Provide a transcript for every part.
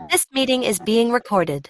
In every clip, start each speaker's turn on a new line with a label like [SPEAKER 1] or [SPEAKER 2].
[SPEAKER 1] This meeting is being recorded.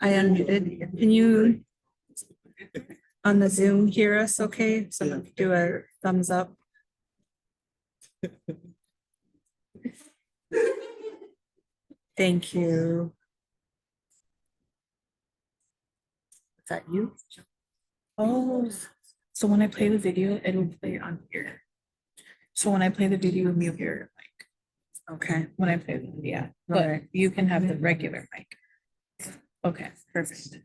[SPEAKER 2] I unmuted. Can you on the Zoom hear us okay? Someone could do a thumbs up. Thank you. Is that you? Oh, so when I play the video, it'll play on here. So when I play the video, you'll hear it like, okay, when I play the video, but
[SPEAKER 3] Right.
[SPEAKER 2] you can have the regular mic. Okay, perfect.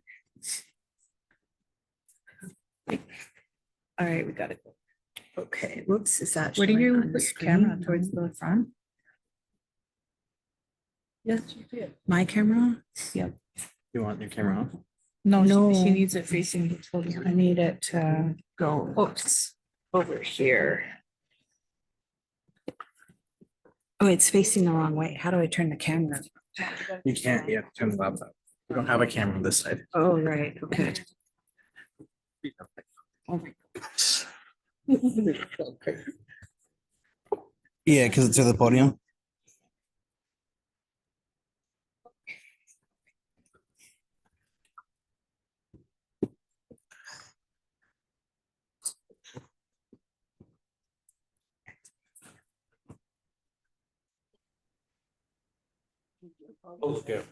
[SPEAKER 2] All right, we got it. Okay, whoops, is that?
[SPEAKER 3] Where do
[SPEAKER 2] showing
[SPEAKER 3] you
[SPEAKER 2] on
[SPEAKER 3] put
[SPEAKER 2] the
[SPEAKER 3] your camera?
[SPEAKER 2] screen?
[SPEAKER 3] Towards the front? Yes, you did.
[SPEAKER 2] My camera?
[SPEAKER 3] Yep.
[SPEAKER 4] You want your camera off?
[SPEAKER 3] No,
[SPEAKER 2] No.
[SPEAKER 3] she needs it facing the podium.
[SPEAKER 2] I need it to go
[SPEAKER 3] Oops.
[SPEAKER 2] over here. Oh, it's facing the wrong way. How do I turn the camera?
[SPEAKER 4] You can't, you have to turn the laptop. We don't have a camera on this side.
[SPEAKER 2] Oh, right, okay.
[SPEAKER 4] Yeah, because it's to the podium. Okay.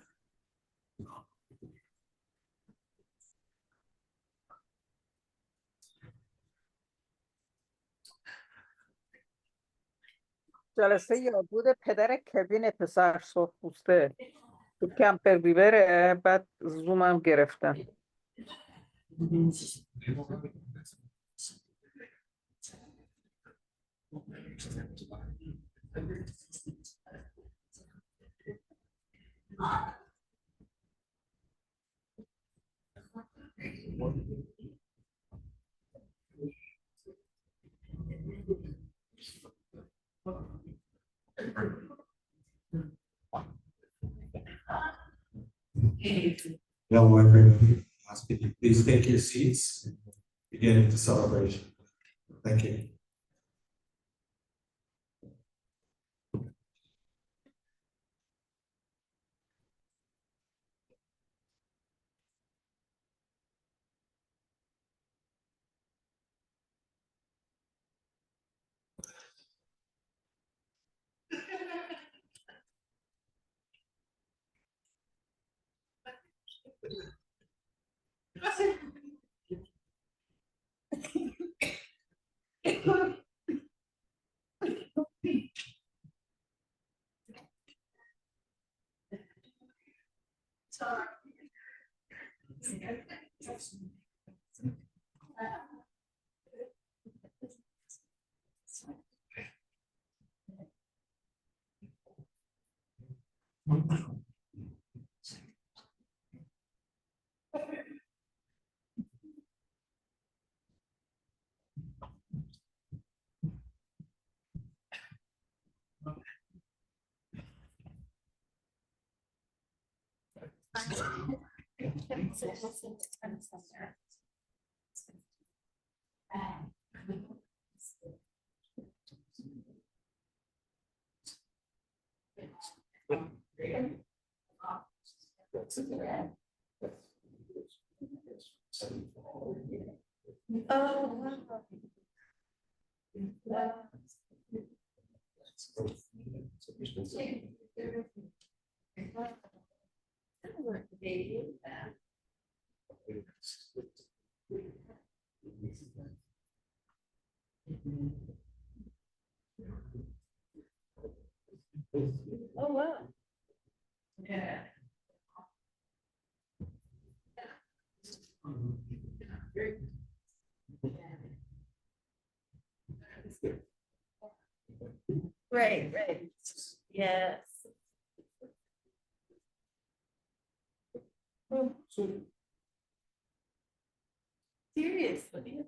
[SPEAKER 5] جلسه یادبود پدر کوین پسر سرخ پوسته تو کمپر بیبره بعد زومم گرفتن
[SPEAKER 6] Hello, everyone. Ask if you please take your seats. Beginning the celebration. Thank you.
[SPEAKER 3] Oh, wow. Right, right. Yes. Seriously.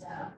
[SPEAKER 3] Yeah.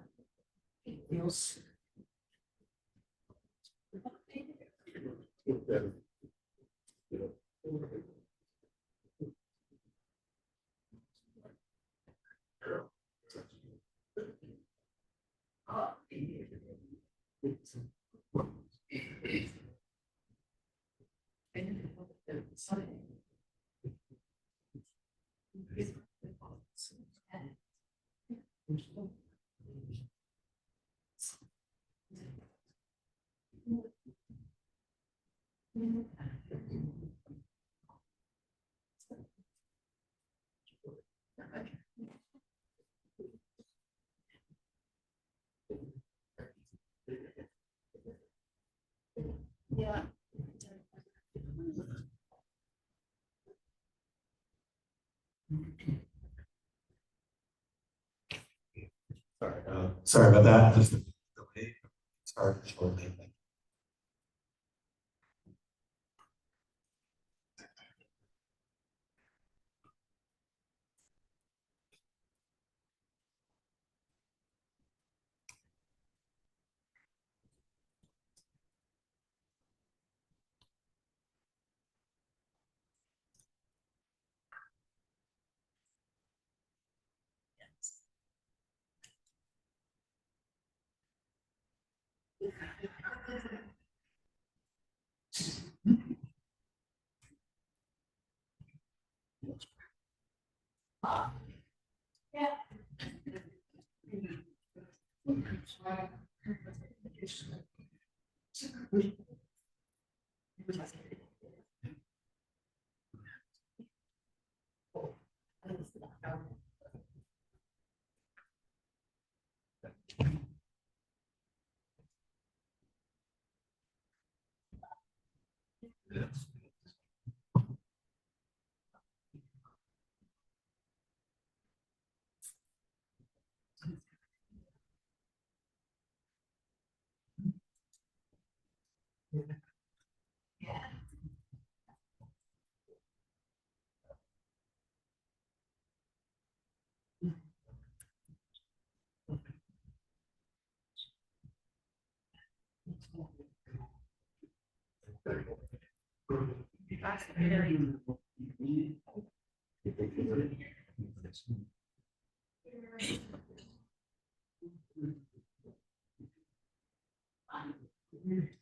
[SPEAKER 6] Sorry about that. Just a delay. Start shortly.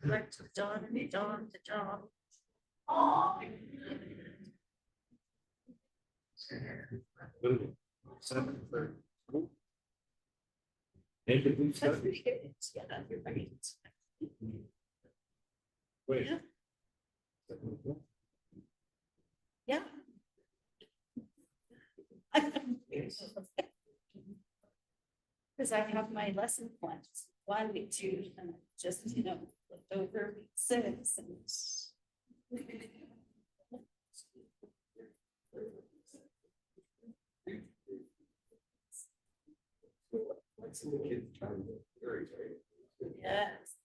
[SPEAKER 3] Like to John, to John. That's pretty good. Yeah, you're right.
[SPEAKER 6] Wait.
[SPEAKER 3] Yeah. Yeah. Because I have my lesson plans, 1 week, 2, and just, looked over week 6 and. Yes.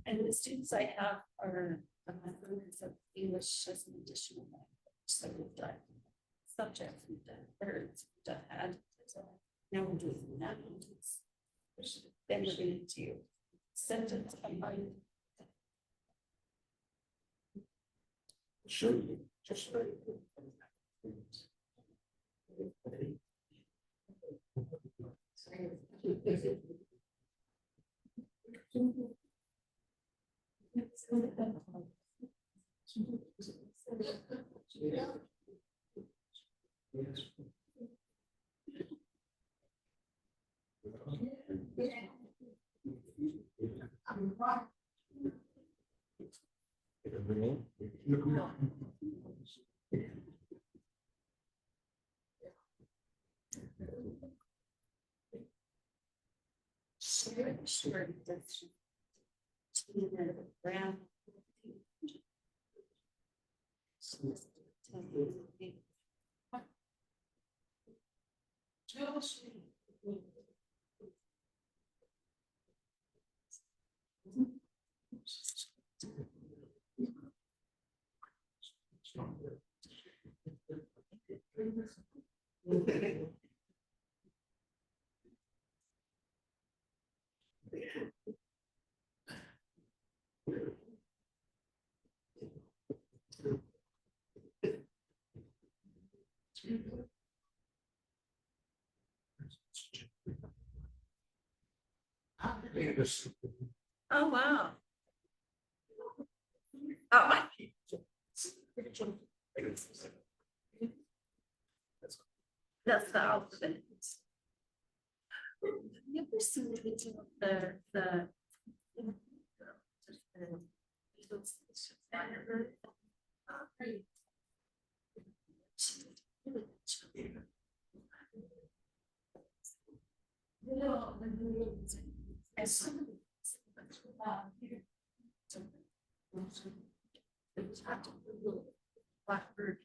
[SPEAKER 3] And the students I have are learners of English as an additional language. So we've done subjects, we've done words, we've done adjectives. Now we're doing nouns. Then we're going to do sentence combined.
[SPEAKER 6] Sure. Just.
[SPEAKER 3] Sure. Brown. Oh, wow. Oh. That's the outfit. Have you ever seen the video of the? Blackbird.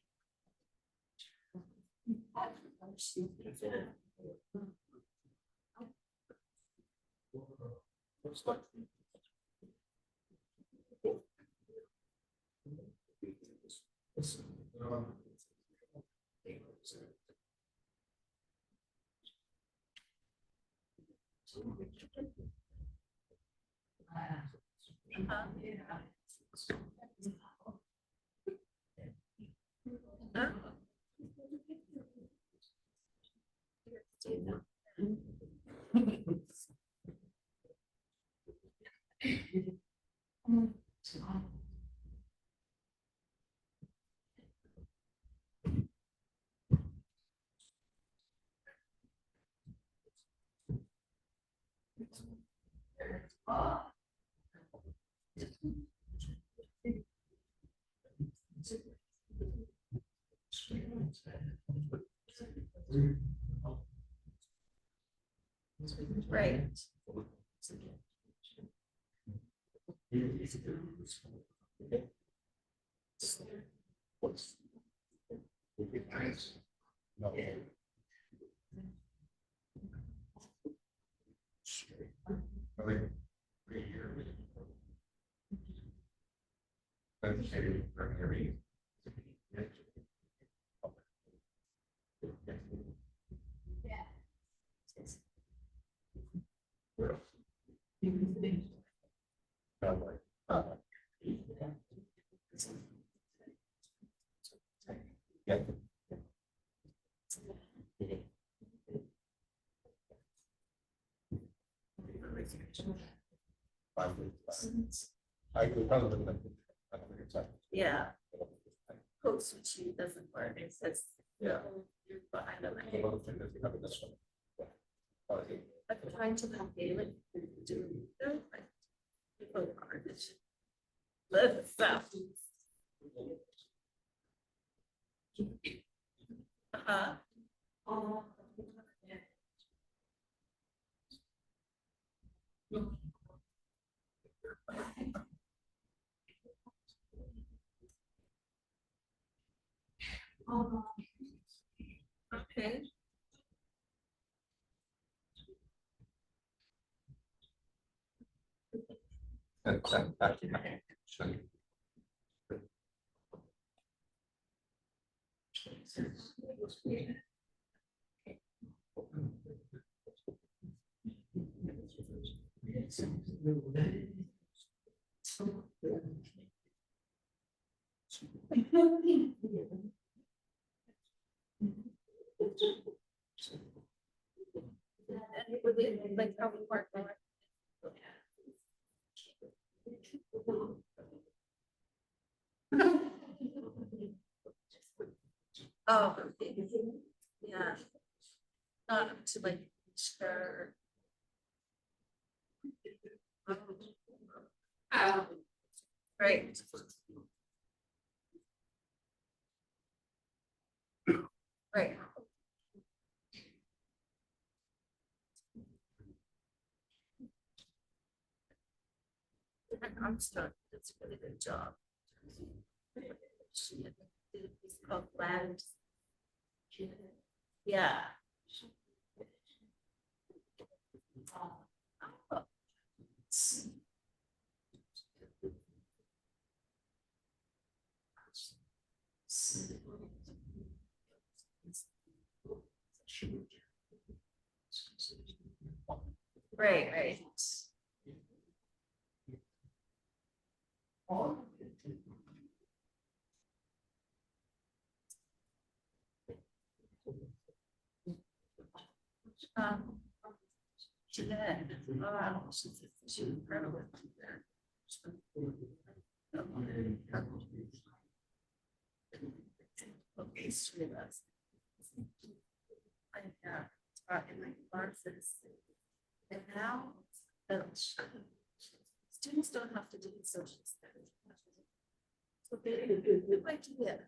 [SPEAKER 3] Right. Yeah. Code switching doesn't work. It says.
[SPEAKER 6] Yeah.
[SPEAKER 3] You're behind on that. I'm trying to compare it to like. People are just. Let's stop. Uh-huh. Okay. And it would be like how we work. Oh, okay. Yeah. Not to like sure. Right. Right. And I'm stuck. That's a really good job. It's called land. Yeah. Oh. Right. Jeanette, wow, she's incredible. Okay, she was. I taught in my classes. And now, students don't have to do social studies. So they like to get.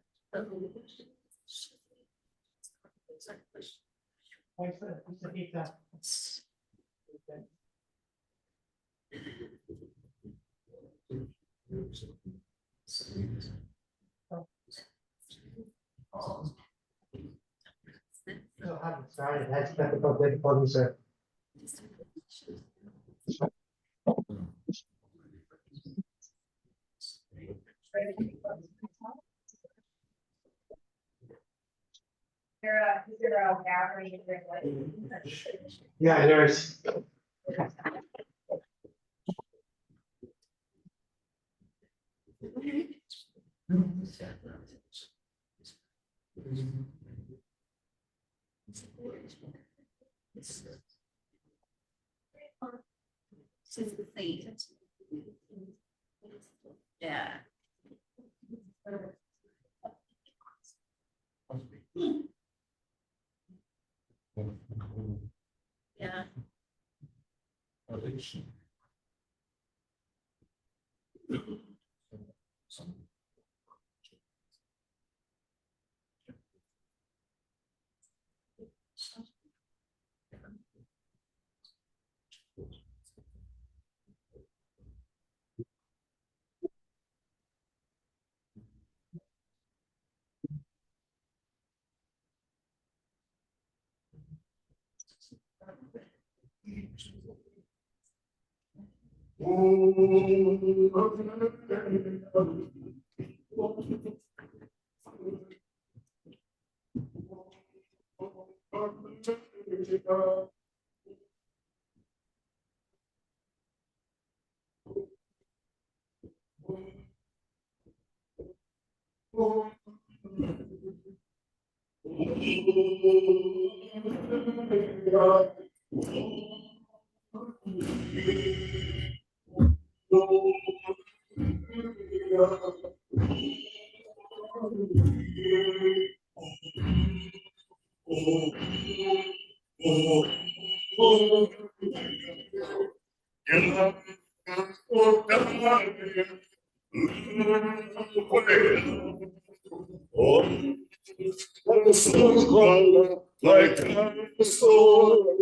[SPEAKER 7] Sorry, that's difficult difficulties there. Yeah, there's.
[SPEAKER 3] She's the thing. Yeah. Yeah.
[SPEAKER 8] Like a soul.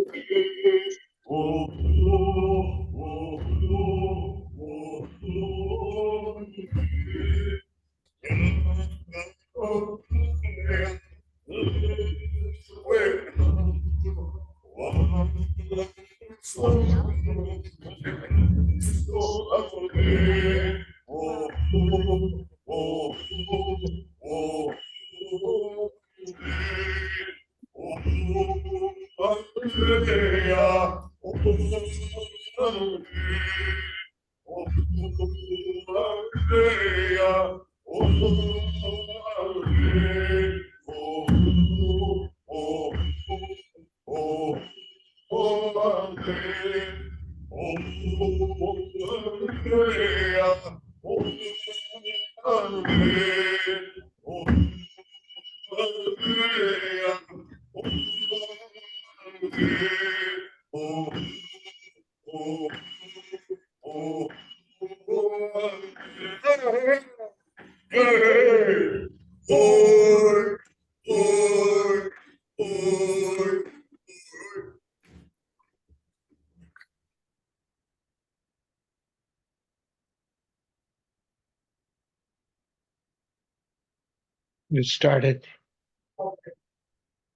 [SPEAKER 8] You started.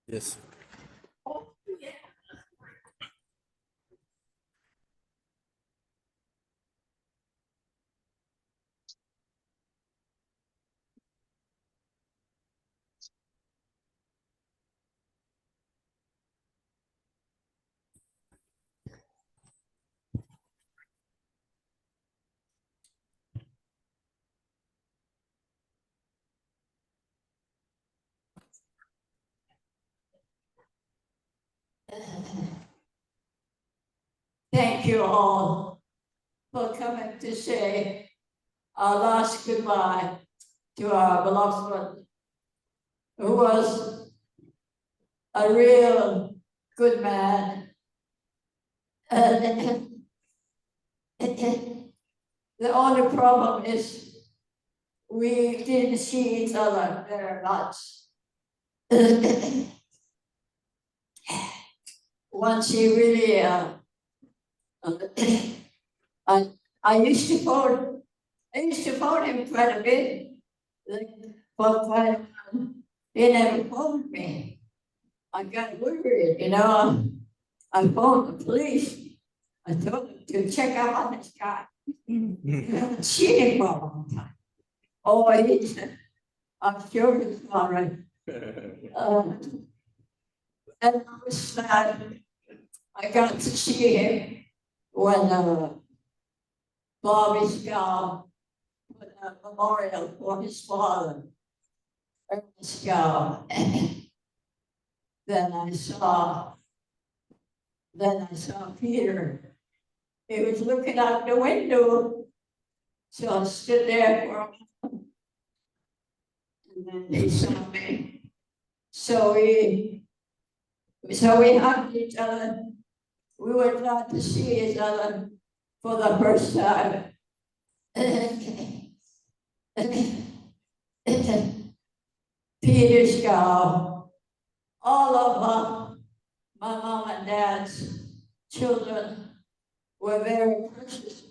[SPEAKER 4] Yes.
[SPEAKER 9] thank you all for coming to say our last goodbye to our beloved one, who was a real good man. And the only problem is we didn't see each other very much. Once he really, I used to phone him quite a bit, but quite a while. He never phoned me. I got worried, you know. I phoned the police. I told them to check up on this guy. You haven't seen him for a long time. Oh, he said, I'm sure he's all right. And I was sad. I got to see him when Bobby Scow put a memorial for his father, Ernest Scow. Then I saw Peter. He was looking out the window. So I stood there for a while. And then he saw me. So we hugged each other. We were glad to see each other for the first time. Peter Scow, all of my mom and dad's children were very precious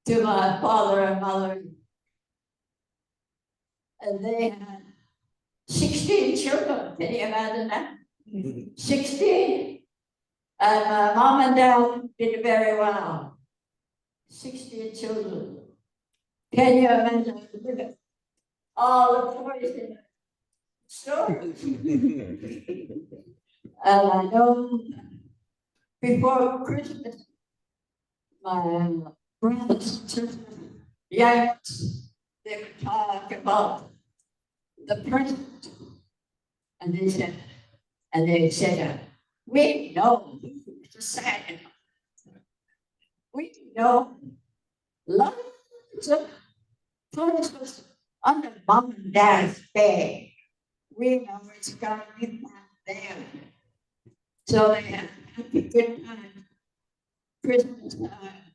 [SPEAKER 9] to my father and mother. And they had 16 children. Can you imagine that? 16. And my mom and dad did very well. 16 children. Can you imagine? All the toys in the store. And I know before Christmas, my brothers and sisters, Yanks, they would talk about the present. And they said, we know the sad. We know lots of toys under mom and dad's bed. We know it's gonna be back there. So they had a good time. Christmas time.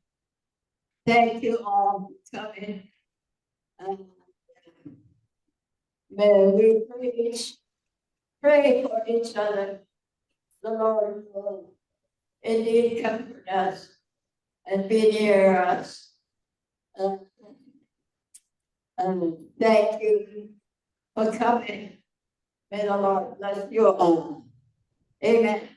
[SPEAKER 9] Thank you all for coming. May we pray for each other. The Lord will indeed comfort us and be near us. Thank you for coming. May the Lord bless you all. Amen.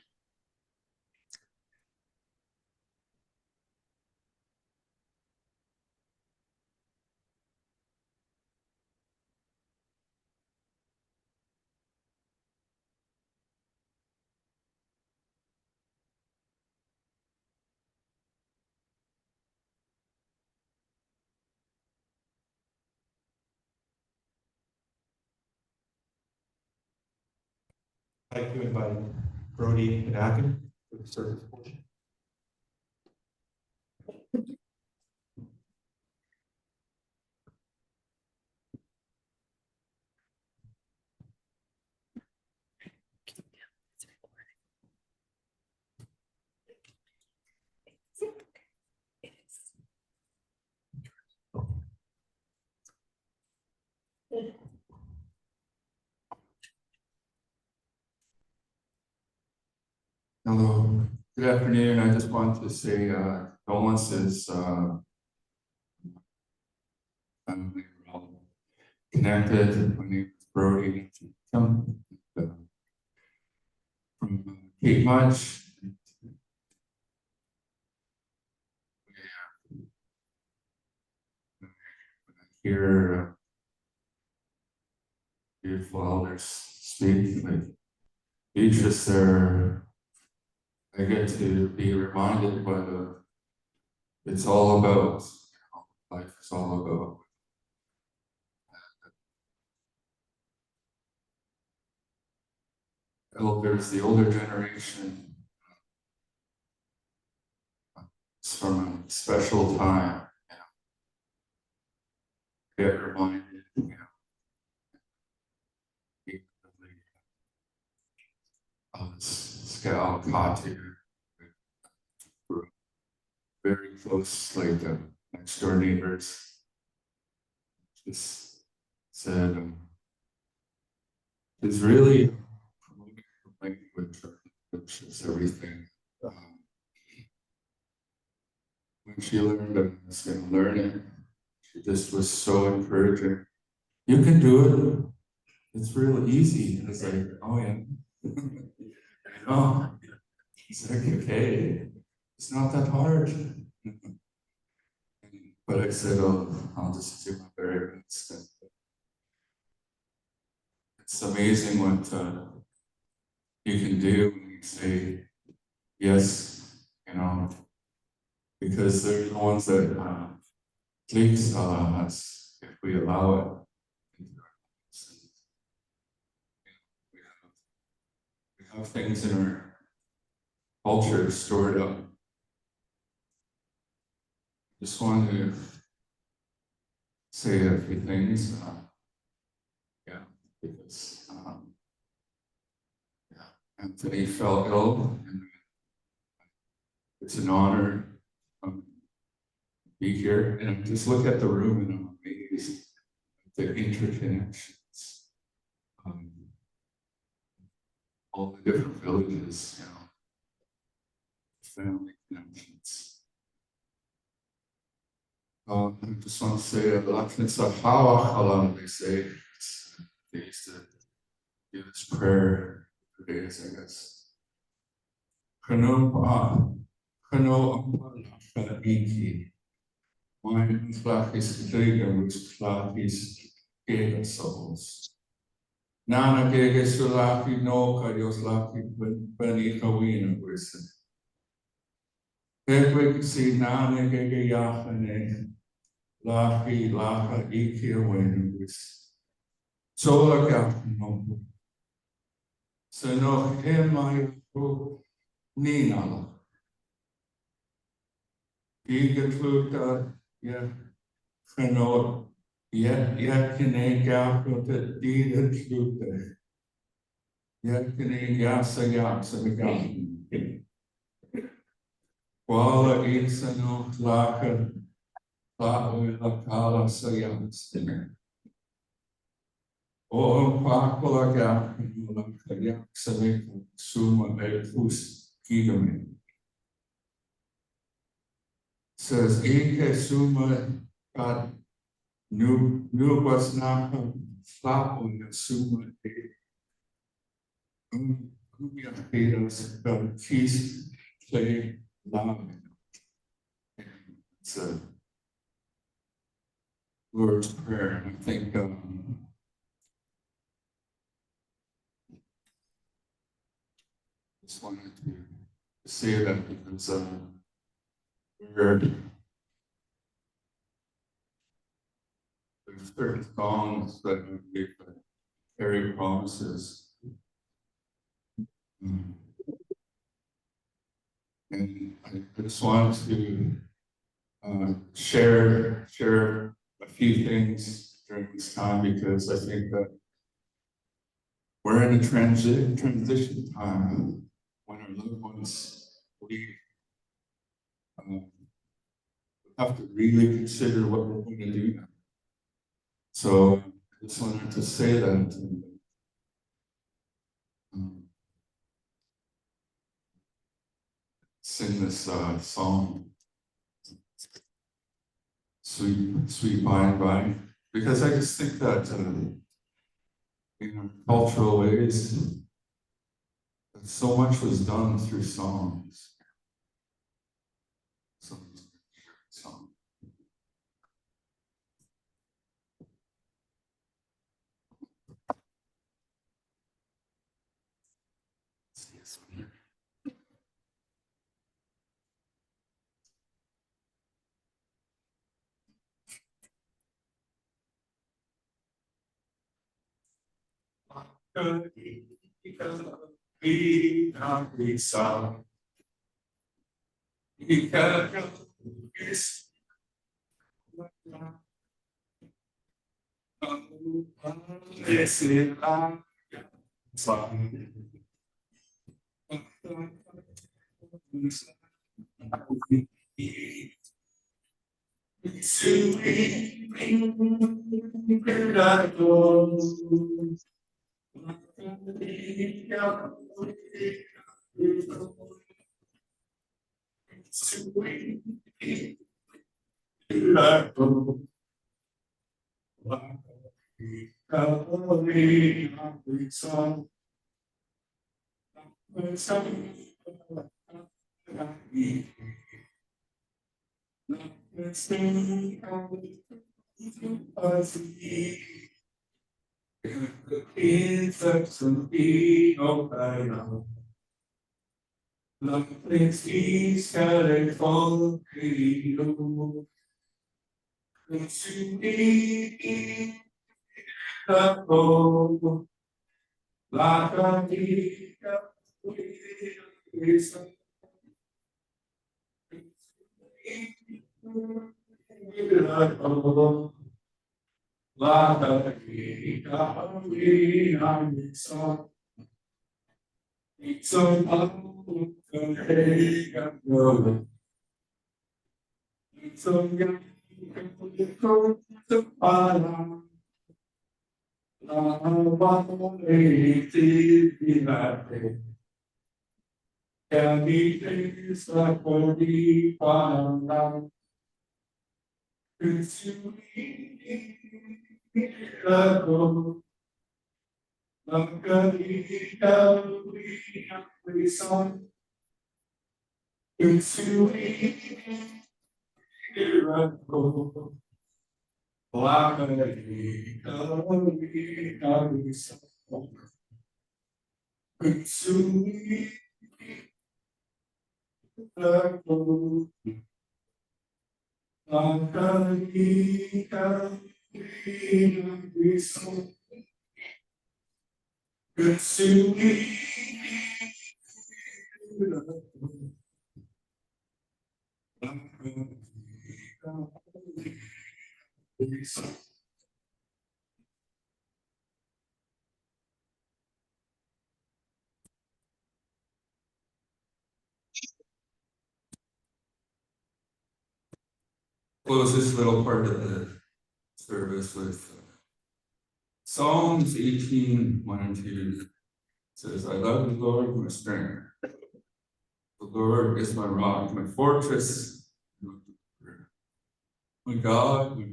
[SPEAKER 6] I'd like to invite Brody Madakin for the service portion.
[SPEAKER 10] Hello, good afternoon. I just wanted to say condolences. We were all connected. My name is Brody. Come from Cape Much. Hear beautiful elders speak with Beatrice there. I get to be reminded what it's all about. Life is all about. Elders, the older generation, special time. Get reminded, Scow cottage, very close, like next door neighbors. Just said, it's really promoting language, which is everything. When she learned I was going to learn it, she just was so encouraging. You can do it. It's real easy. I was like, oh yeah. I know. It's like, okay, it's not that hard. But I said, oh, I'll just do my very best. It's amazing what you can do when you say yes, because they're the ones that clicks us if we allow it. We have things in our culture stored up. Just want to say a few things. Because Anthony fell ill, and it's an honor to be here. And I just look at the room and I'm amazed at the interconnections. All the different villages, family connections. I just want to say a lot of they say. They used to do this prayer for days, I guess. Iki. Mein flachis Kriegerus flachis Gegensols. Nana Gege Sulaki no Karios Laki Beni Kawina Wisen. Edwig si Nana Gege Yachane Laki Laka Iki Awinus. Sola Gapno. So no Hemai Nina. Igekluta, ja, genoot, ja, kine gafo te dieren slute. Ja, kine jasa gafo. Wala isa no tlaka, la kala sa yakstine. O pakula gafo, la yaksa suma fus kigame. Says, Ike suma got new was not flap on the suma. Peter's keys play loud. It's a Lord's Prayer. I think just wanted to say that because there's certain songs that carry promises. And I just wanted to share a few things during this time because I think that we're in a transition time when our loved ones leave. We have to really consider what we're going to do now. So I just wanted to say that. Sing this song, Sweet By and By, because I just think that in cultural ways, that so much was done through songs. Yes, close this little part of the service with Psalms 18, 1 and 2 says, I love the Lord, my strength. The Lord is my rock, my fortress, my God, my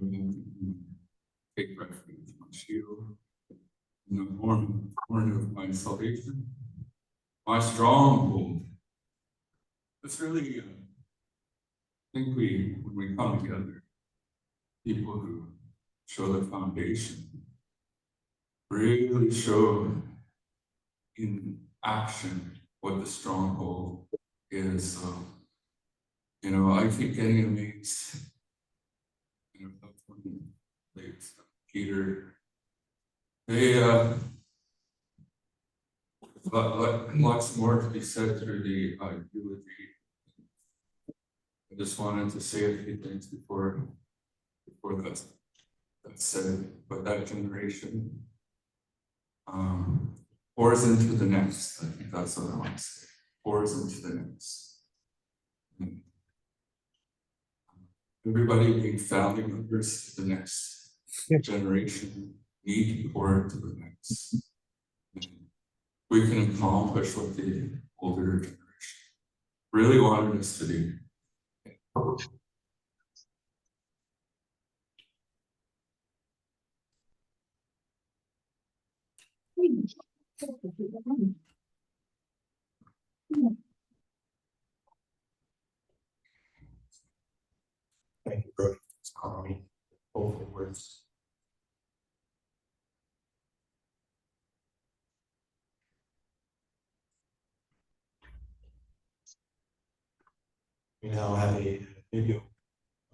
[SPEAKER 10] take refuge, my shield, in the horn of my salvation, my stronghold. It's really, I think when we come together, people who show the foundation, really show in action what the stronghold is. So, I keep getting amazed. Like Peter, they lots more to be said through the eulogy. I just wanted to say a few things before that's said. But that generation pours into the next. I think that's what I want to say. Pours into the next. And everybody being family members to the next generation need to pour into the next. And we can accomplish what the older generation really wanted us to do.
[SPEAKER 6] Thank you, Brooke. It's calming. Both the words. We now have a video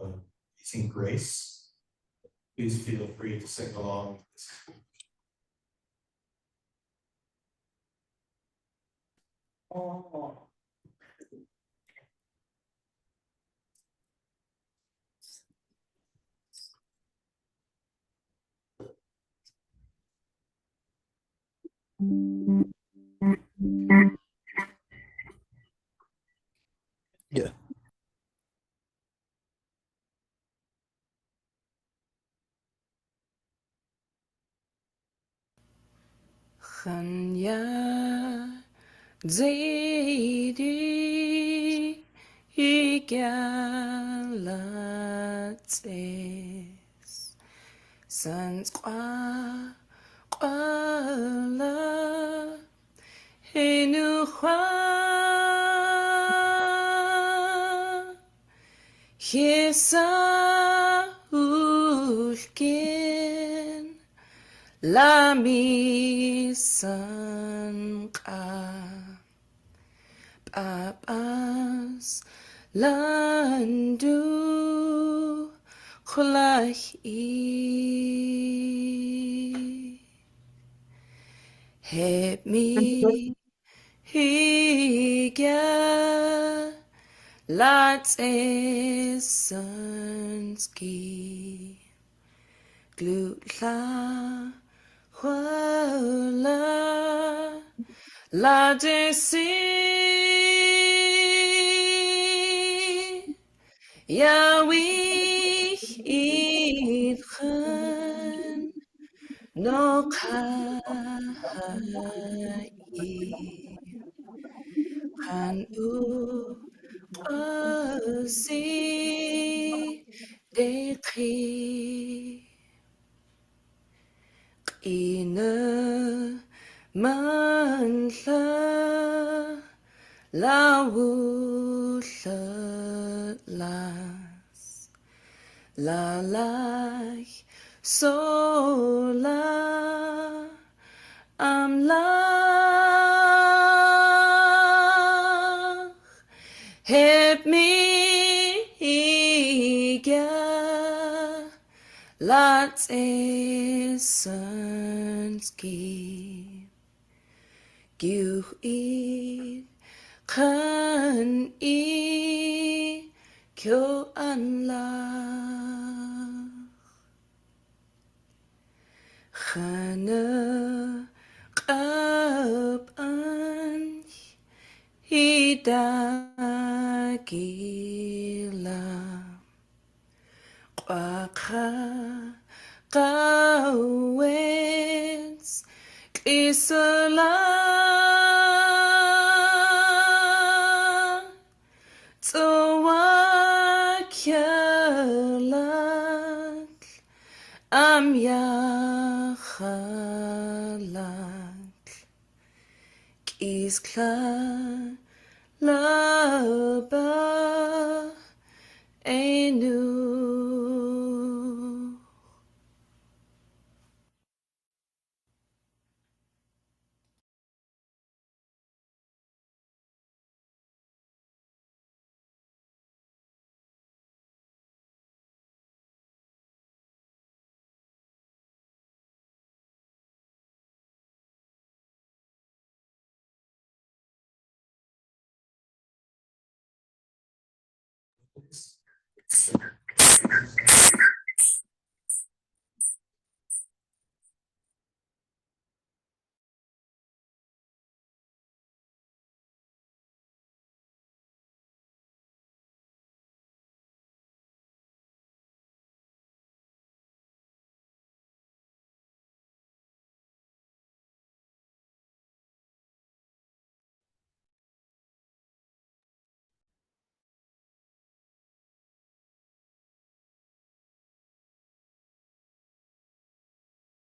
[SPEAKER 6] of Amazing Grace. Please feel free to sing along with this.
[SPEAKER 2] Oh.
[SPEAKER 4] Yeah.
[SPEAKER 11] Chanya Zaidi Igalates Sans Qala Henucha Hisa Ulkin Lami Sanka Papas Landu Kulahi Help me Higa Lots Esanski Glutla Huala La Desi Yahweh Idchan No Kahai Kan U Asi Dekhi Ina Manla Las La Lach Sola Amla Help me Lots Esanski Gyu'id Kan I Kyo Anla Chana Qab An Hidagila Qaka Qawets Isla Tawakkalak Am Yachalak Kiskla Laba Enu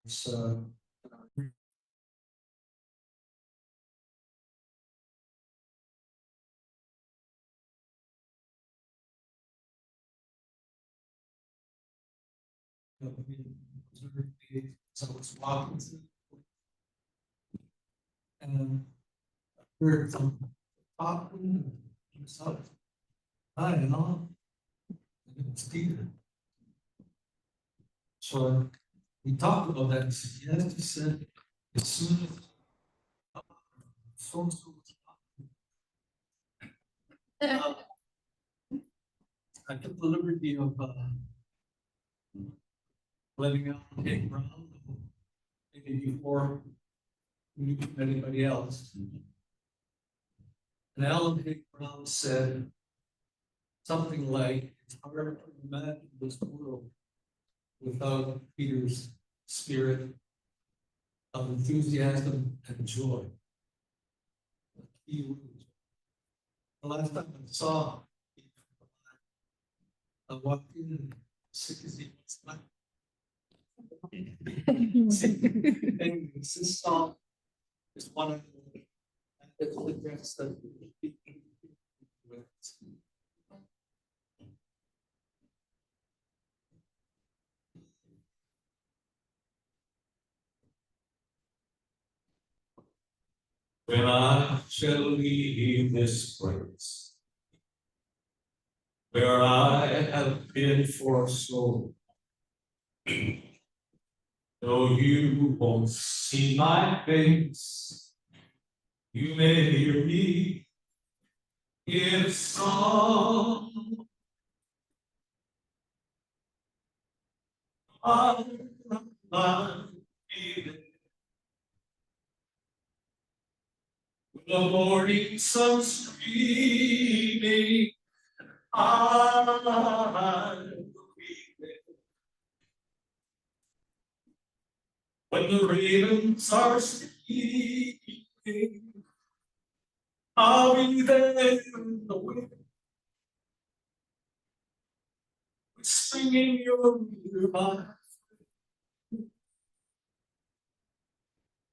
[SPEAKER 6] So. So it's walking. And heard some talking himself. I know. It's Peter. So we talked about that. He said, yes, he said, as soon as so I took the liberty of letting out Nick Brown maybe before anybody else. And Alan Hicks Brown said something like, it's hard to imagine this world without Peter's spirit of enthusiasm and joy. He was, the last time I saw him, I walked in, sick as he was. And this song is one of the lyrics that when I shall leave this place, where I have been for so long, though you won't see my face, you may hear me in song. I'm feeling the morning sun streaming. I'm when the ravens are sleeping, I'll be there in the wind, singing your goodbye.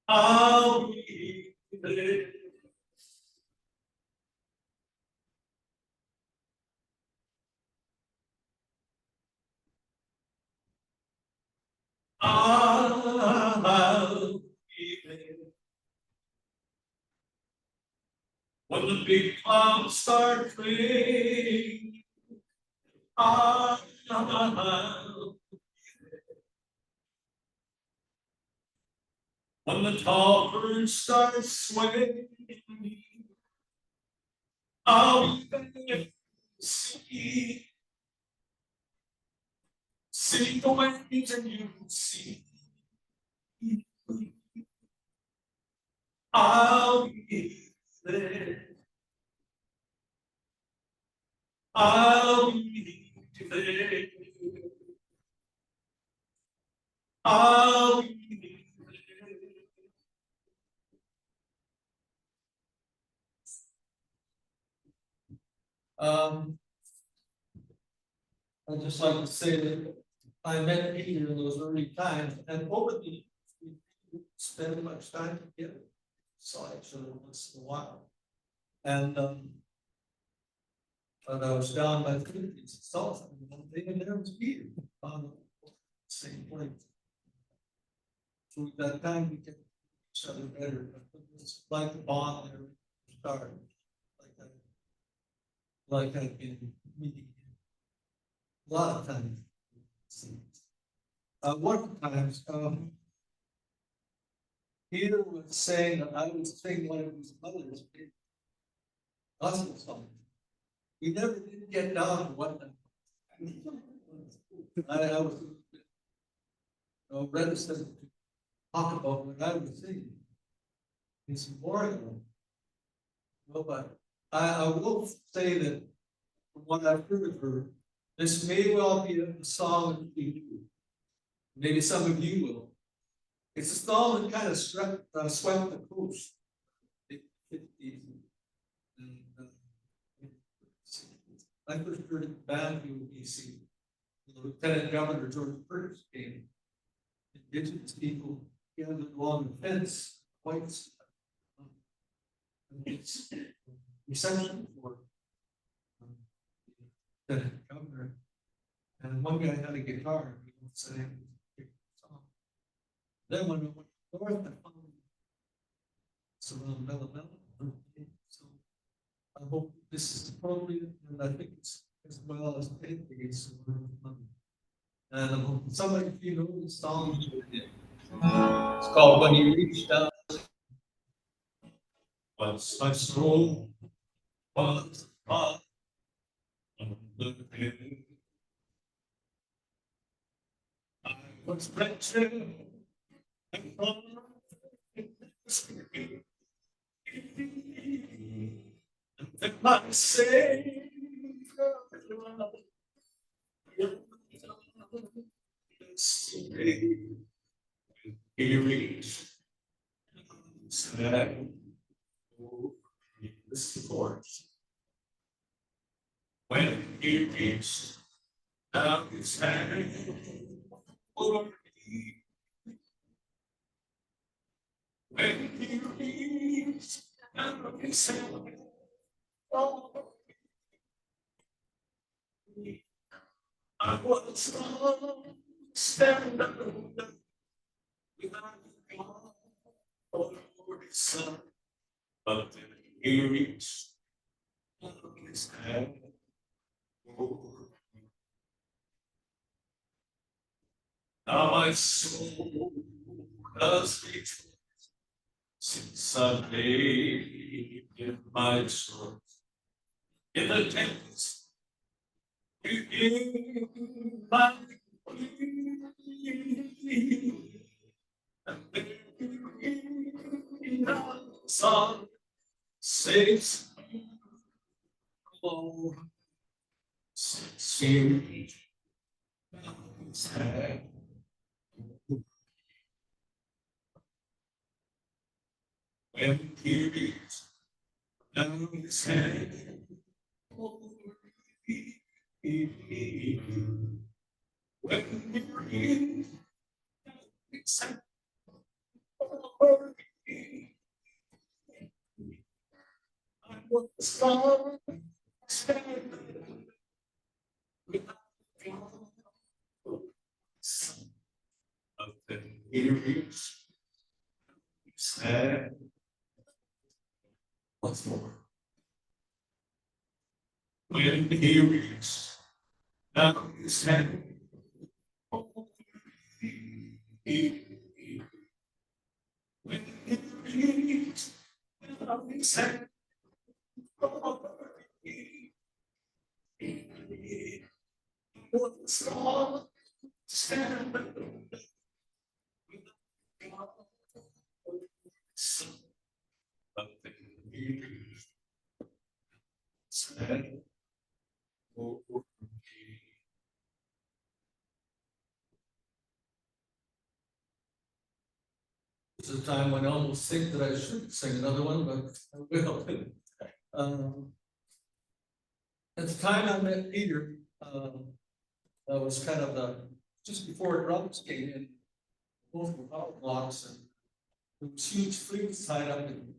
[SPEAKER 6] I'll be there. I'll be there. When the big clouds start clearing, I'll be there. When the tall birds start swaying, I'll be there. See the waves and you see. I'll be there. I'll be there. I'll be there. I'd just like to say that I met Peter in those early times, and over the we spent much time together, saw each other once in a while. And but I was down by the Philippines, South, and one day, and there was Peter on the same place. So at that time we get each other better, but it was like the bond there started, like I've been meeting him a lot of times. One of the times, Peter was saying that I would sing one of his mother's gospel songs. We never did get down to what I was reticent to talk about what I was singing. It's memorial. Well, but I will say that from what I've heard of her, this may well be a song that we do. Maybe some of you will. It's a song that kind of swept the coast. I first heard it band in BC. The Lieutenant Governor George Curtis came. Indigenous people gathered along the fence, whites. It's reception for the governor. And one guy had a guitar and he sang a song. Then when I went north, I found it's around Bella. So I hope this is appropriate, and I think it's as well as anything. It's and I hope somebody, if you know the song, it's called When You Reach Down. Once my soul was hot on the hill, I was wretched and And my Savior he reached that this force. When he reached out his hand for me, when he reached out his hand for me, I was standing without God or his son, but then he reached out his hand for me. Now my soul does rejoice since I laid in my soul in the depths in my and the sun says, oh, sincerely, when he reached down his hand over me, when he reached down his hand over me, I was found standing without God. But then he reached his hand once more. When he reached down his hand over me, when he reached down his hand over me, was God standing without God. But then he reached his hand over me. It's a time when I almost think that I should sing another one, but I will. At the time I met Peter, that was kind of just before drums came in, both were power blocks, and there was huge fleets tied up in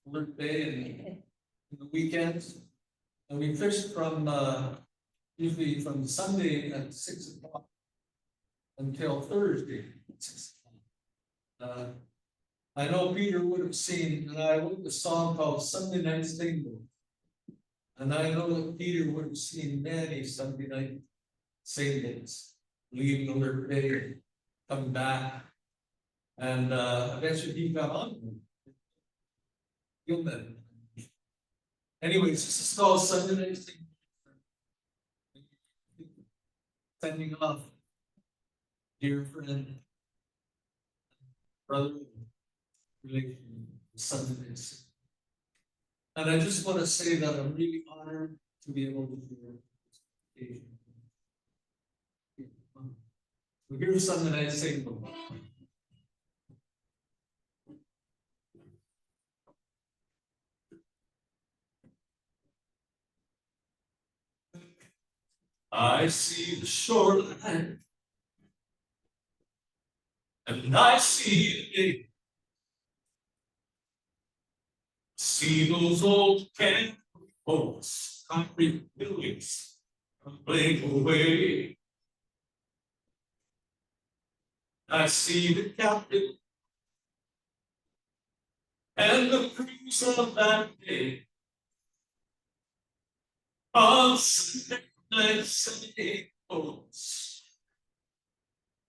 [SPEAKER 6] Alert Bay and in the weekends. And we fished from usually from Sunday at 6 o'clock until Thursday at 6 o'clock. I know Peter would have seen, and I wrote a song called Sunday Night Steamboat. And I know that Peter would have seen many Sunday night sailboats leaving Alert Bay, coming back. And eventually he got on them. Anyways, this is called Sunday Night Steamboat. Sending off, dear friend, brother, relation, Sunday Night Steamboat. And I just want to say that I'm really honored to be able to share this occasion. So here's something I say. I see the shoreline, and I see the day. See those old cannon boats, concrete buildings, blink away. I see the captain and the crews of that day. On Sunday night, Sunday boats,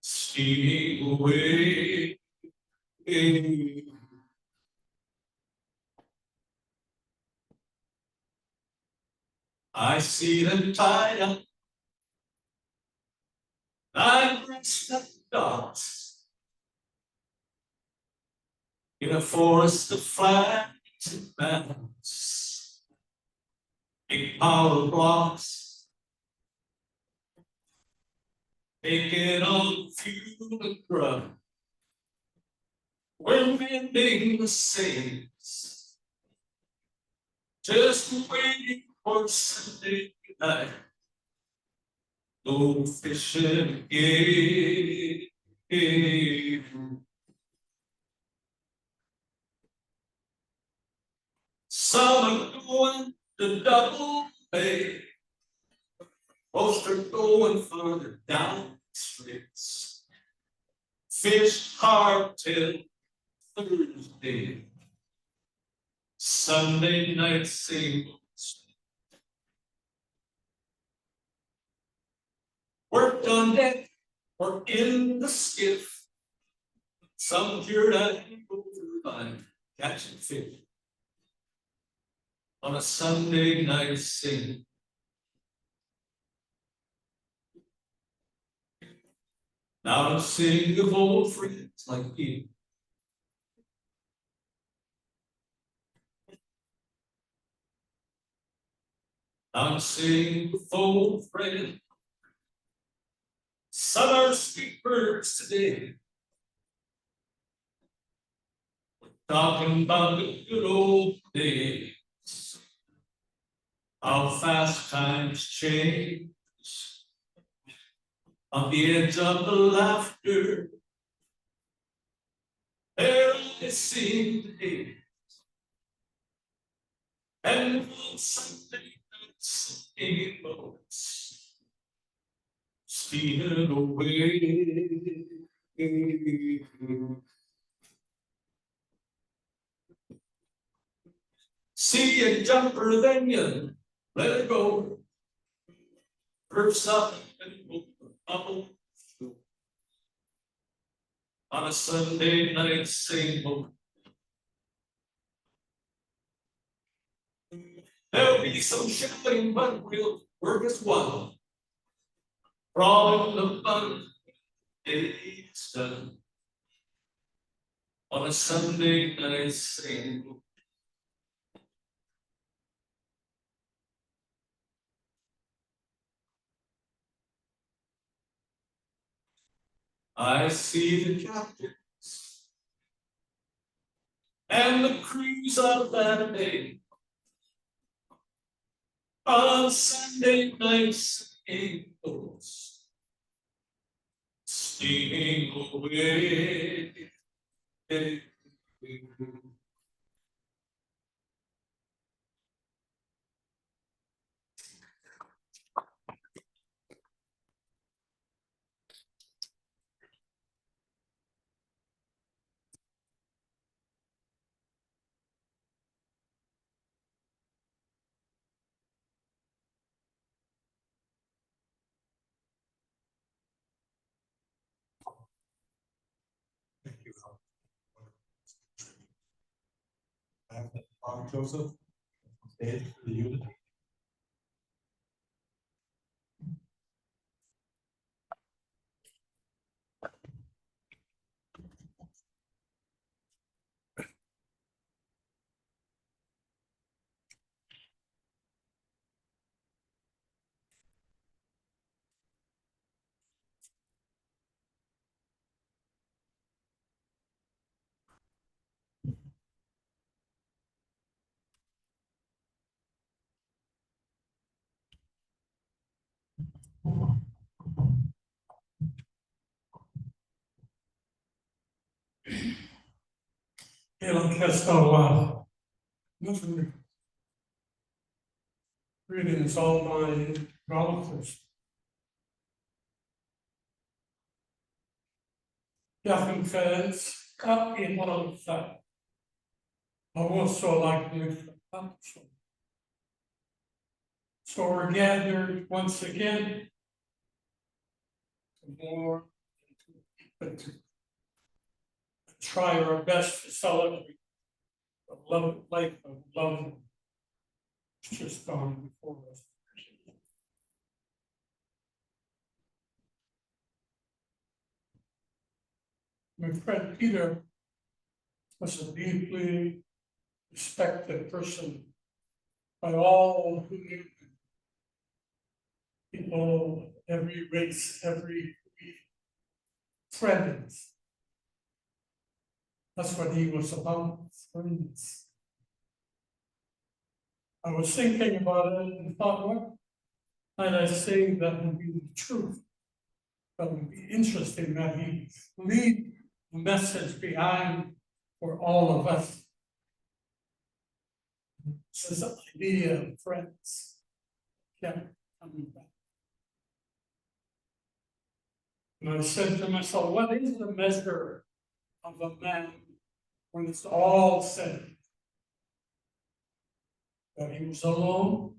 [SPEAKER 6] steaming away. I see them tied up, and rest at docks. in a forest of flat mountains, big pile of blocks, taking on fuel and grub. We're mending the sails, just waiting for Sunday night. Go fishing again. Some are going to Double Bay, most are going further down the streets. Fish hard till Thursday, Sunday night singles. Worked on deck or in the skiff. Some cured over line catching fish. On a Sunday night sing. Now I'm singing of old friends like you. I'm singing with old friends. Summer sweet birds today. Talking about the good old days. How fast times change. On the edge of the laughter, there I seem to be. And on Sunday nights, boats steaming away. See a jumper, then you let it go. First up and bubble. On a Sunday night single. There'll be some shouting, but we'll work as one. From the fun days done. On a Sunday night single. I see the captains and the crews of that day on Sunday nights in boats steaming away. Thank you. I have Joseph, stage for the unit. Nothing. Reading is all my relatives. Nothing says, cut in one of that. I also like to so we're gathered once again. More to try our best to celebrate the love, life of love just gone before us. My friend Peter was a deeply respected person by all who knew him. People, every race, every friends. That's what he was about, friends. I was thinking about it and thought, what might I say that would be the truth? That would be interesting, that he leave a message behind for all of us. This is idea of friends. Kept coming back. And I said to myself, what is the measure of a man when it's all said? That he was alone,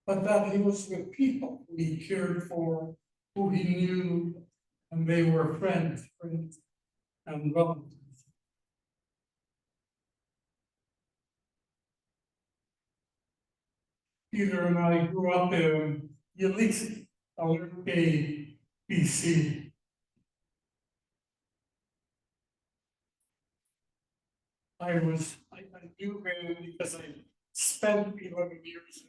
[SPEAKER 6] but that he was with people who he cared for, who he knew, and they were friends and relatives. Peter and I grew up in Ulysses, Alberta, BC. I knew him because I spent 11 years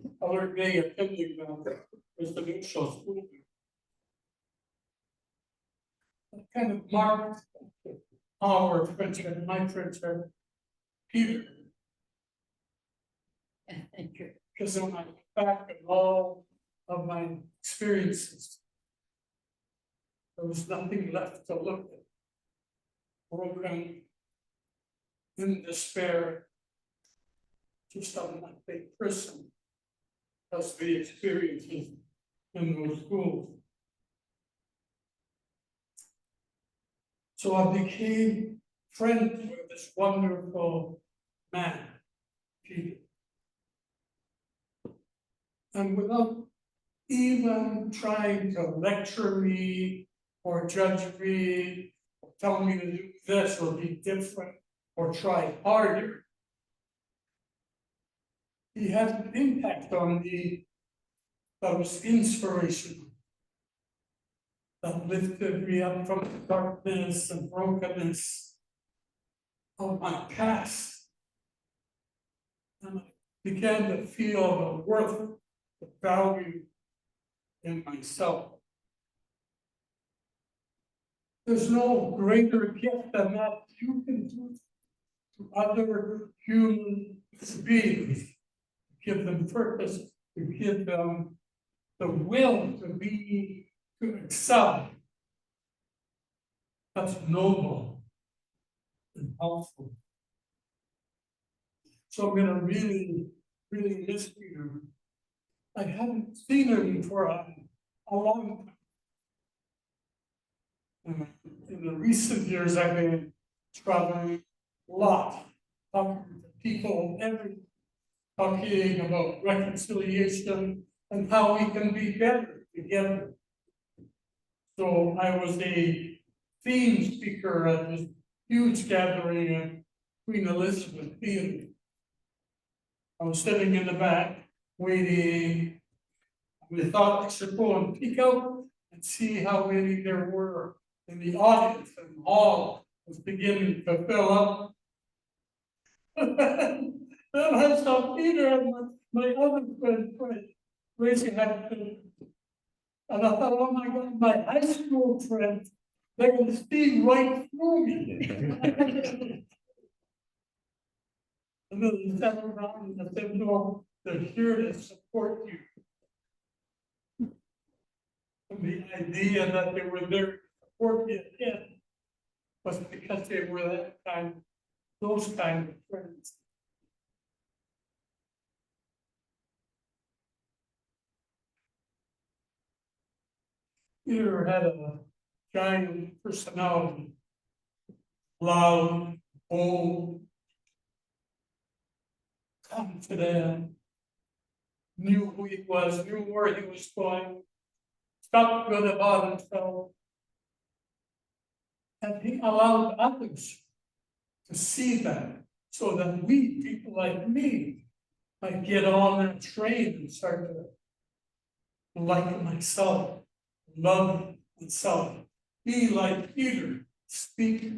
[SPEAKER 6] in Alberta attending the residential school. That kind of marked our friendship, my friendship, Peter. Because when I look back at all of my experiences, there was nothing left to look at. Broken, in despair, just on that big person. That's the experiences in those schools. So I became friends with this wonderful man, Peter. And without even trying to lecture me or judge me, or tell me to do this or be different or try harder, he had an impact on me that was inspirational, that lifted me up from the darkness and brokenness of my past. And I began to feel the worth, the value in myself. There's no greater gift than that you can do to other human beings. Give them purpose, to give them the will to excel. That's noble and helpful. So I'm gonna really, really miss Peter. I haven't seen him for a long time. In the recent years, I've been traveling a lot, talking to people, talking about reconciliation and how we can be better together. So I was a theme speaker at this huge gathering at Queen Elizabeth Theatre. I was sitting in the back, waiting. We thought I should go and peek out and see how many there were in the audience, and the hall was beginning to fill up. Then I saw Peter and my other friend raising that hand. And I thought, oh my God, my high school friend, they're going to see right through me. And then they sat around and said, no, they're here to support you. And the idea that they were there to support me again was because they were those kind of friends. Peter had a giant personality, loud, bold, confident, knew who he was, knew where he was going, felt good about himself. And he allowed others to see that, so that we, people like me, might get on that train and start to like myself, love myself, be like Peter, speak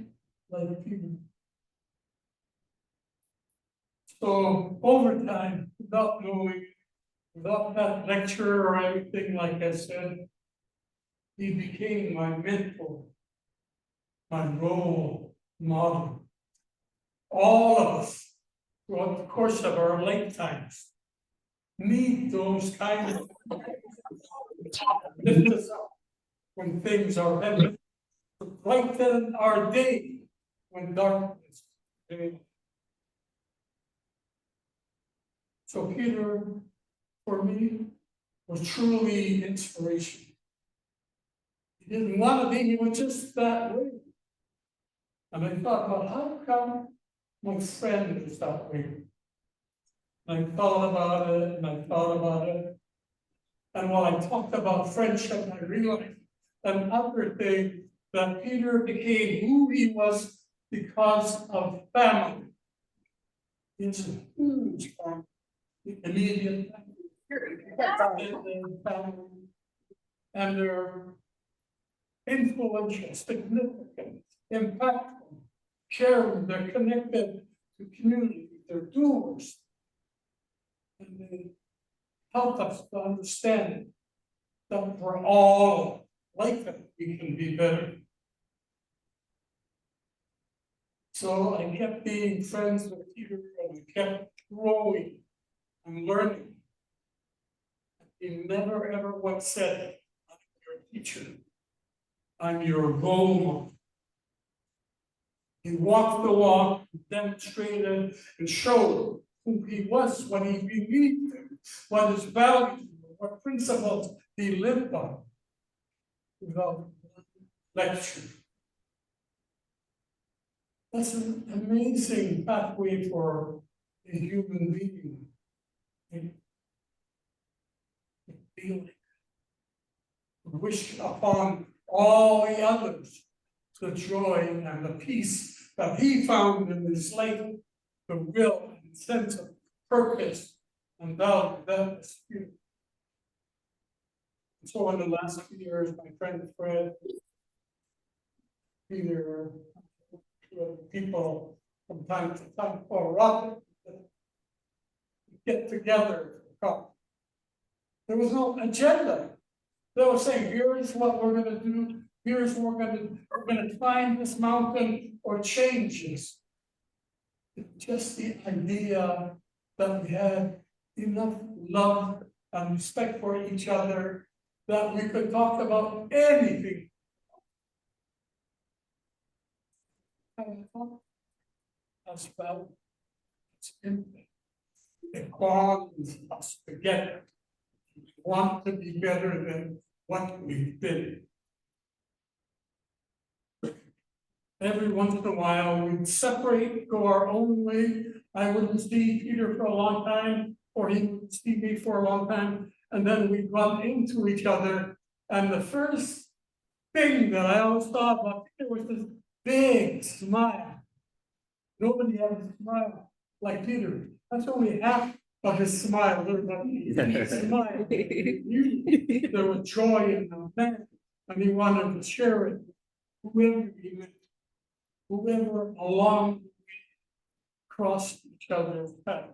[SPEAKER 6] like Peter. So over time, without knowing, without that lecture or anything, like I said, he became my mentor, my role model. All of us, throughout the course of our lifetimes, need those kind of lift us up when things are heavy, to brighten our day when darkness prevails. So Peter, for me, was truly inspiration. He didn't want to be, he was just that way. And I thought about how come my friend is that way? And I thought about it and I thought about it. And while I talked about friendship, I realized another thing, that Peter became who he was because of family. It's a huge family, immediate family, and they're influential, significant, impactful, caring, they're connected to community, they're doers. And they help us to understand that we're all like that, we can be better. So I kept being friends with Peter and I kept growing and learning. He never ever once said, I'm your teacher, I'm your role model. He walked the walk, demonstrated and showed who he was, what he believed in, what his values were, what principles he lived by. Without lecture. That's an amazing pathway for a human being. Feeling, wish upon all the others the joy and the peace that he found in his life, the will and sense of purpose and value that is here. So in the last few years, my friend Fred, Peter, people from time to time for Robert get together to talk. There was no agenda. They were saying, here's what we're gonna do, here's what we're gonna climb this mountain or change this. Just the idea that we had enough love and respect for each other that we could talk about anything. That's about it bonds us together. We want to be better than what we've been. Every once in a while, we'd separate, go our own way. I wouldn't see Peter for a long time, or he would see me for a long time, and then we'd run into each other. And the first thing that I always thought about Peter was this big smile. Nobody had a smile like Peter. That's only half of his smile. There was a smile. There was joy in the man, and he wanted to share it. Whoever he met, whoever along the way crossed each other's path.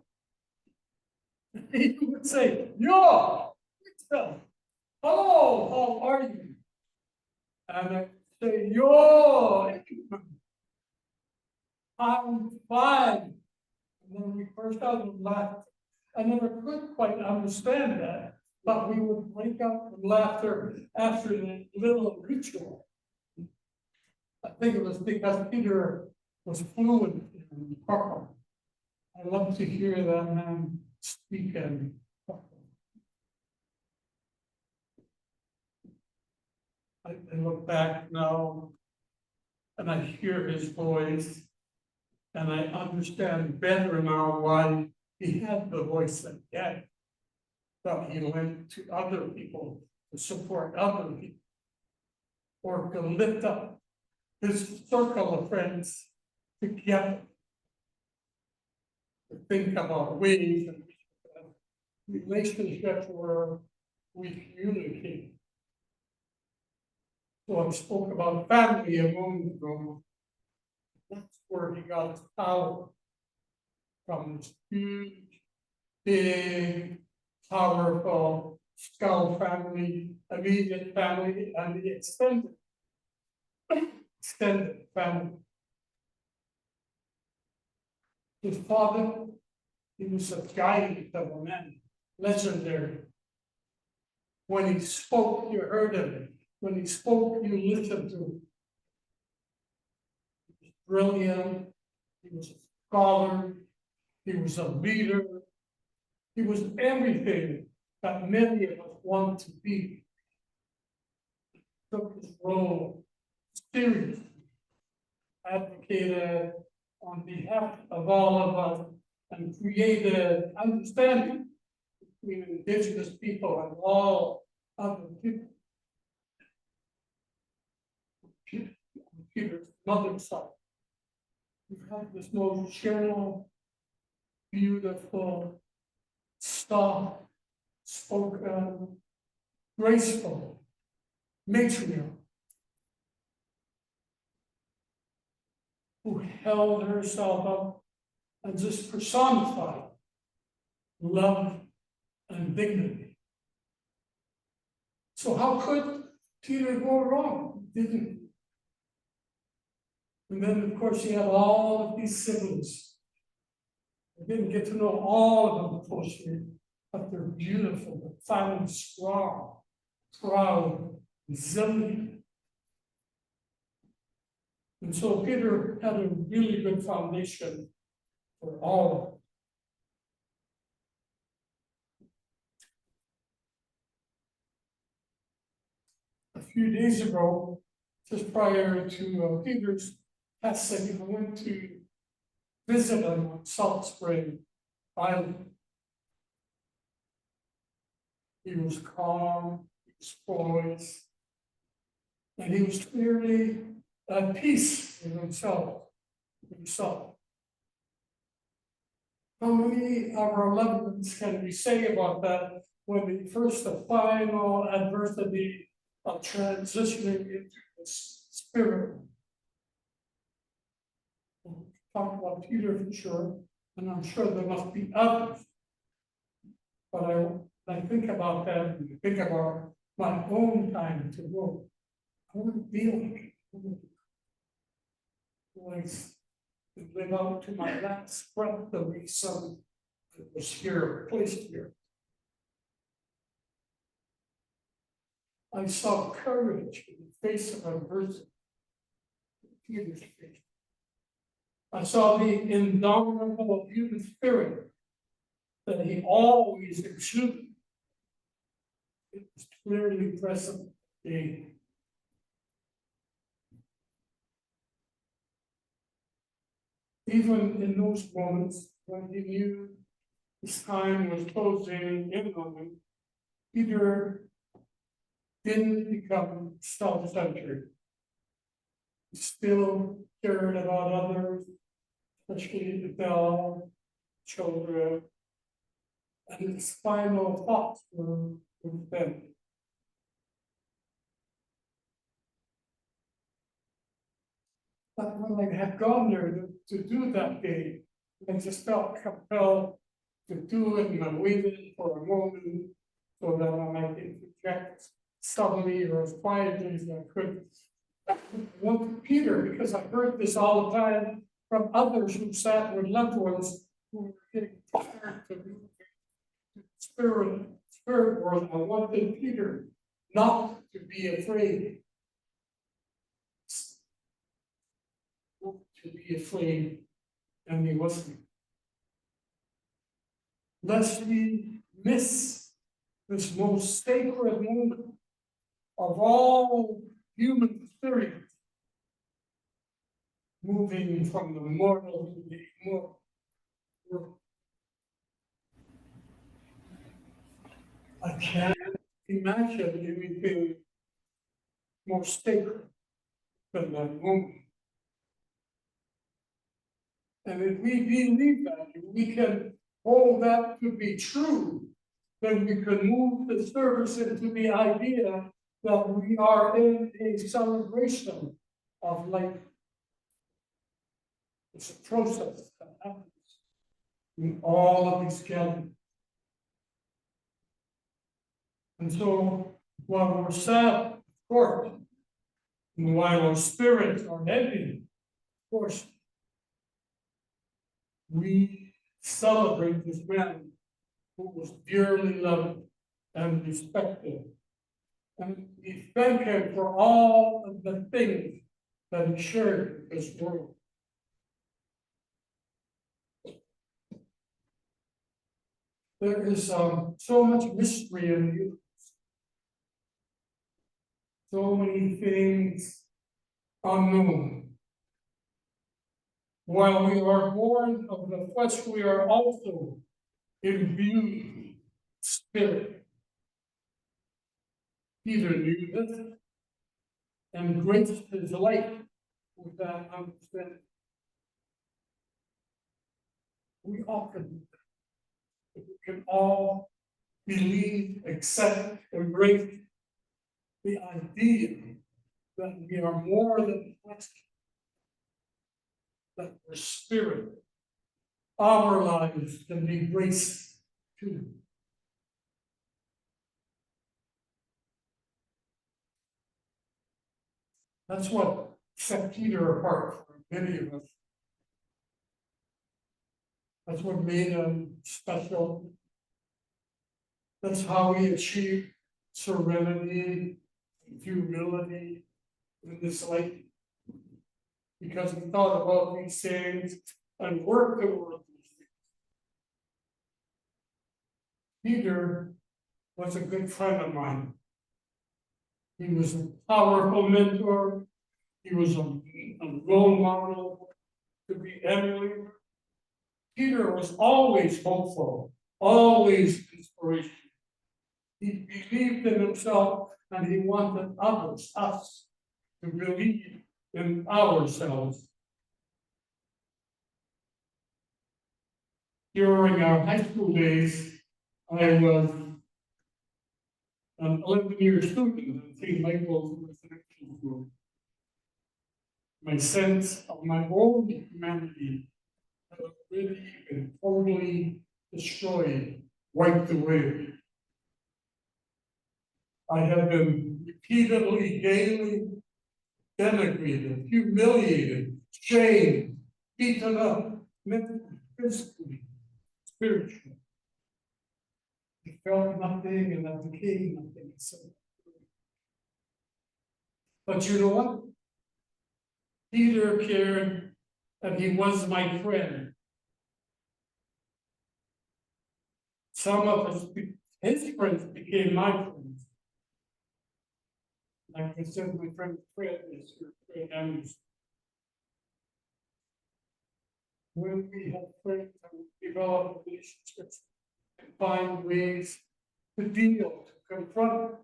[SPEAKER 6] He would say, "Yo, hello, how are you?" And I say, "Yo, I'm fine." And then we burst out and laughed. I never could quite understand that, but we would break out in laughter after the little ritual. I think it was because Peter was fluent in Parker. I love to hear that man speak and talk. I look back now and I hear his voice and I understand better now why he had the voice that he had. That he went to other people to support other people or to lift up his circle of friends together. To think about ways and relationships where we communicate. So I spoke about family a moment ago. That's where he got his power. From this huge, big, powerful Scow family, immediate family, and the extended family. His father, he was a giant of a man, legendary. When he spoke, you heard him. When he spoke, you listened to him. He was brilliant, he was a scholar, he was a leader, he was everything that many of us want to be. He took his role seriously, advocated on behalf of all of us, and created understanding between Indigenous people and all other people. Peter's mother's side. We have this most gentle, beautiful, soft, spoken, graceful matriarch who held herself up and just personified love and dignity. So how could Peter go wrong? He didn't. And then, of course, he had all of these siblings. I didn't get to know all of them closely, but they're beautiful, they're silent, strong, proud, resilient. And so Peter had a really good foundation for all of them. A few days ago, just prior to Peter's passing, I went to visit him on Salt Spring Island. He was calm, he was poised, and he was clearly at peace with himself. How many of our loved ones can we say about that when the final adversity of transitioning into this spirit? We'll talk about Peter for sure, and I'm sure there must be others. But I think about that and think about my own time to go. I want to be like to live out to my last breath the reason that was here, placed here. I saw courage in the face of adversity. Peter's face. I saw the indomitable human spirit that he always exuded. It was clearly present today. Even in those moments when he knew his time was closing in on him, Peter didn't become self-centered. He still cared about others, especially the bell, children, and his final thoughts were with them. But when I had gone there to do that day, I just felt compelled to do it, and I waited for a moment so that I might interject subtly or as quietly as I could. I wanted Peter, because I heard this all the time from others who sat with loved ones who were getting tired to the spirit world. I wanted Peter not to be afraid. To be afraid, and he wasn't. Lest we miss this most sacred moment of all human experience, moving from the mortal to the immortal world. I can't imagine anything more sacred than that moment. And if we believe that, if we can hold that to be true, then we can move the service into the idea that we are in a celebration of life. It's a process that happens in all of these gatherings. And so while we're sad, of course, and while our spirits are heavy, of course, we celebrate this man who was dearly loved and respected. And we thank him for all of the things that he shared with this world. There is so much mystery in the universe. So many things unknown. While we are born of the flesh, we are also imbued spirit. Peter knew this and graced his life with that understanding. We often we can all believe, accept, embrace the idea that we are more than flesh, that we're spirit. Our lives can be graced too. That's what set Peter apart from many of us. That's what made him special. That's how he achieved serenity and humility in this life. Because he thought about these things and worked toward these things. Peter was a good friend of mine. He was a powerful mentor. He was a role model to be emulated. Peter was always hopeful, always inspirational. He believed in himself and he wanted others, us, to believe in ourselves. During our high school days, I was an 11-year student at St. Michael's Residential School. My sense of my own humanity had already been totally destroyed, wiped away. I have been repeatedly, daily denigrated, humiliated, shamed, beaten up, mentally, physically, spiritually. I felt nothing and I became nothing. But you know what? Peter cared that he was my friend. Some of his friends became my friends. Like I said, my friend Fred is your friend Andrews. When we have friends and develop relationships and find ways to deal, to confront,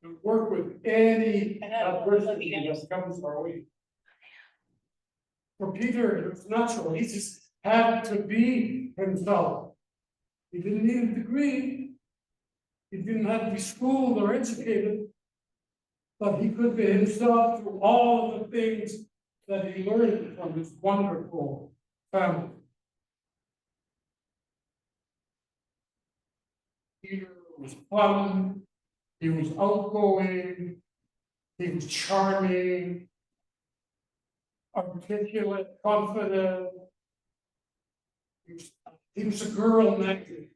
[SPEAKER 6] to work with any adversity that comes our way. For Peter, it was natural. He just had to be himself. He didn't need a degree. He didn't have to be schooled or educated. But he could be himself through all of the things that he learned from his wonderful family. Peter was fun, he was outgoing, he was charming, articulate, confident. He was a girl magnet.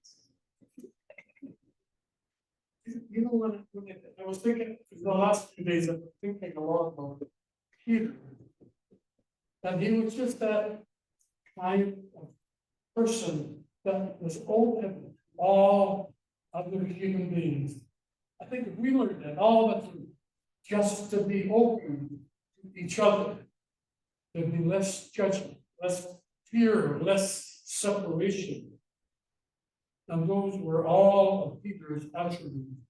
[SPEAKER 6] You know what? I was thinking the last few days, I've been thinking a lot about Peter. And he was just that kind of person that was open to all other human beings. I think if we learned that all of us, just to be open to each other, there'd be less judgment, less fear, less separation. And those were all of Peter's attributes.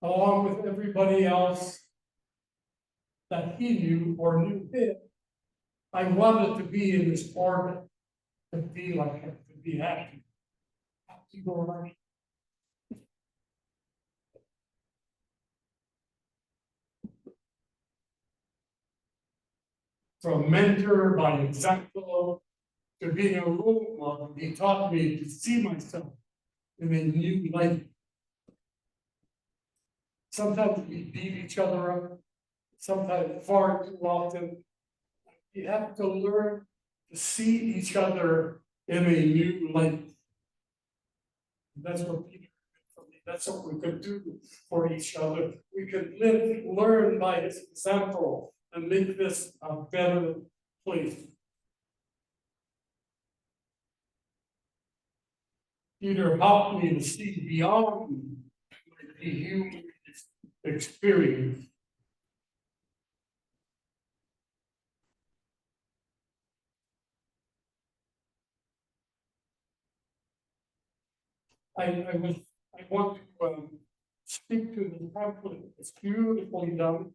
[SPEAKER 6] Along with everybody else that he knew or knew him, I wanted to be in his orbit, to be like him, to be happy. To go like.
[SPEAKER 8] from mentor by example to being a role model. He taught me to see myself in a new light. Sometimes we beat each other up, sometimes far too often. You have to learn to see each other in a new light. That's what Peter did for me. That's what we could do for each other. We could learn by his example and make this a better place. Peter helped me to see beyond the human experience. I want to speak to the pamphlet. It's beautifully done.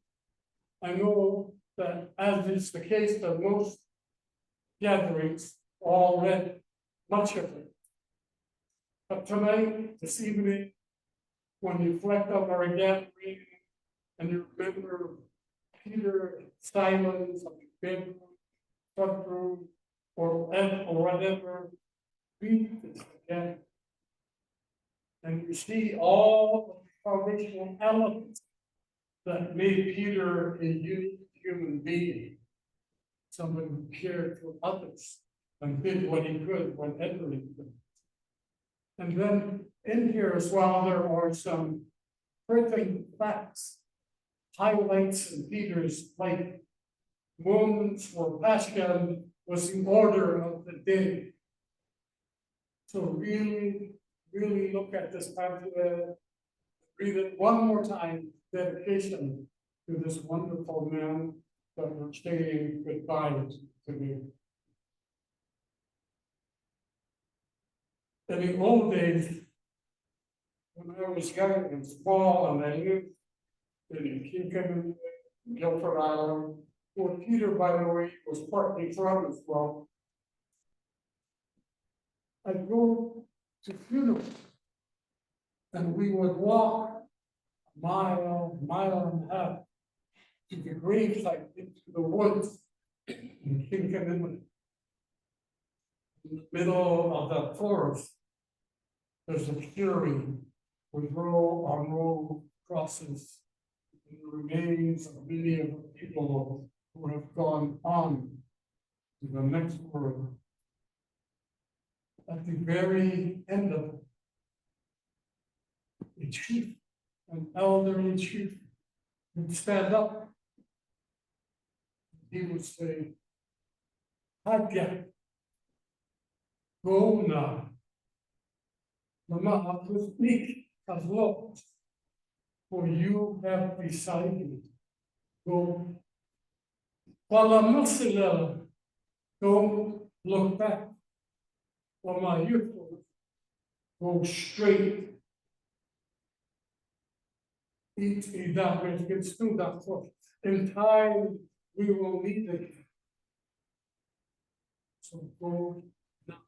[SPEAKER 8] I know that, as is the case at most gatherings, all read much of it. But tonight, this evening, when you reflect on our gathering and you remember Peter silence of the bedroom, front room, or whatever, read this again. And you see all the foundational elements that made Peter a unique human being. Somebody who cared for others and did what he could when he could. And then in here as well, there are some perfect facts, highlights in Peter's life, moments where Pascal was the order of the day. So really look at this pamphlet, read it one more time, dedication to this wonderful man that we're saying goodbye to me. In the old days, when I was young and small and I lived in Kingston, Guilford Island, where Peter, by the way, was partly from as well, I'd go to funerals and we would walk a mile and a half to the gravesite into the woods in Kingston. In the middle of that forest, there's a clearing with row on row crosses, and the remains of many of the people who have gone on to the next world. At the very end of it, a chief, an elderly chief, would stand up. He would say, "Hagia, go now. Mama, to speak as Lord, for you have decided. Go. Wala masila, don't look back. For my youth, go straight. Eat that which gets through that foot. In time, we will meet again. So go now."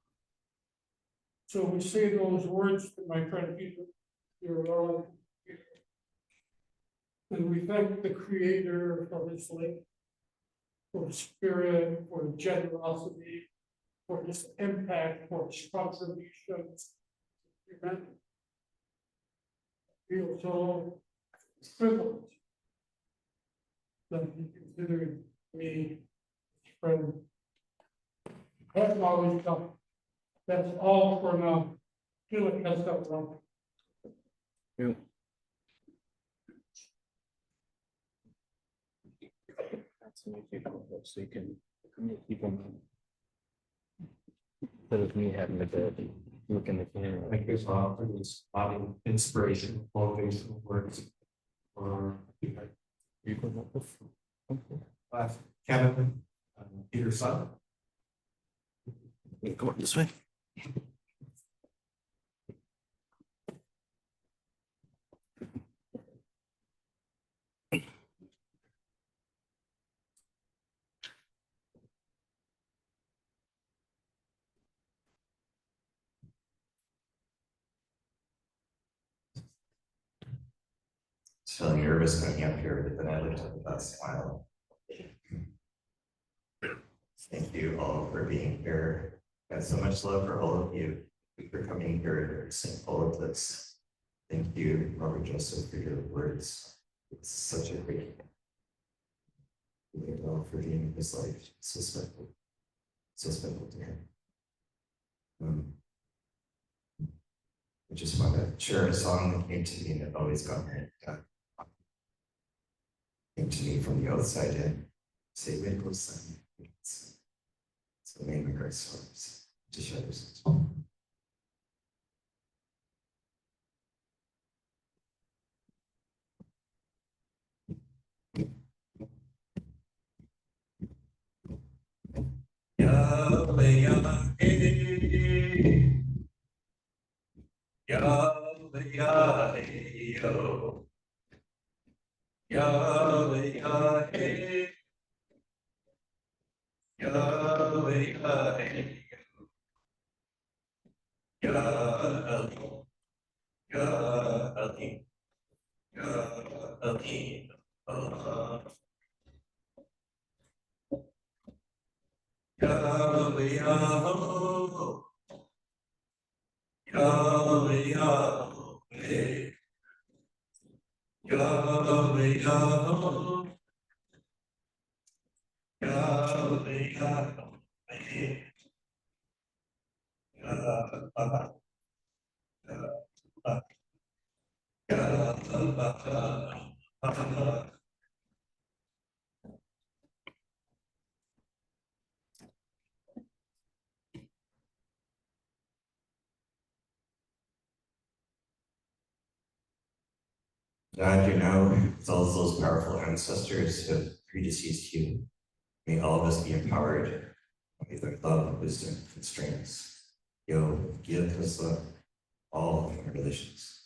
[SPEAKER 8] So we say those words to my friend Peter, your Lord, and we thank the Creator for his life, for his spirit, for his generosity, for his impact, for his contributions to humanity. We feel so privileged that he considered me his friend. That's always come. That's all for now. Feel like that's up wrong.
[SPEAKER 4] Yeah. That's to make people so you can make people know. Instead of me having to look in the camera.
[SPEAKER 7] Thank you for this body of inspiration, motivational words.
[SPEAKER 4] You can help us.
[SPEAKER 7] Kevin, Peter's son.
[SPEAKER 4] Come on this way.
[SPEAKER 12] Feeling nervous coming up here, but then I looked at the bus smile. Thank you all for being here. I have so much love for all of you for coming here to sing all of this. Thank you, Robert Joseph, for your words. It's such a great for being his life. So special. So special to him. I just want to share a song that came to me and it always got me. Came to me from the outside in. Say Winkle Sun. It's the name of our songs to share this. Yahweh, Yahweh, Yahweh, Yahweh, Yahweh, Yahweh, Yahweh, Yahweh, Yahweh, Yahweh, Yahweh, Yahweh, God, you know, with all those powerful ancestors who have predeceased you, may all of us be empowered by their love, wisdom, and strengths. Yo, give us love, all of our relations.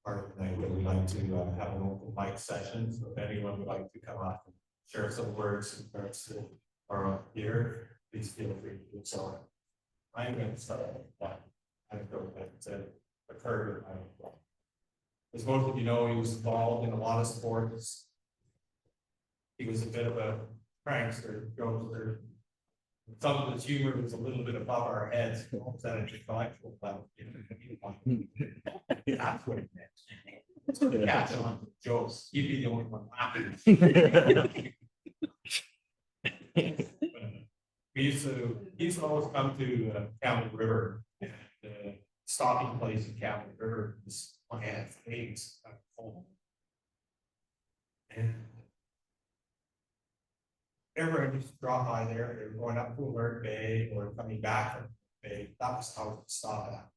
[SPEAKER 13] Part of the night where we like to have an open mic session, so if anyone would like to come up and share some words in regards to our here, please feel free to do so. I'm going to start with that anecdote that occurred. As most of you know, he was involved in a lot of sports. He was a bit of a prankster, jokester. Some of his humor was a little bit above our heads, almost at an intellectual level. That's what it meant. Catch on jokes. He'd be the only one laughing. He used to always come to Camel River, and the stopping place in Camel River was on things home. And everyone used to drop by there. They were going up to Alert Bay or coming back from Bay. That was how to stop at.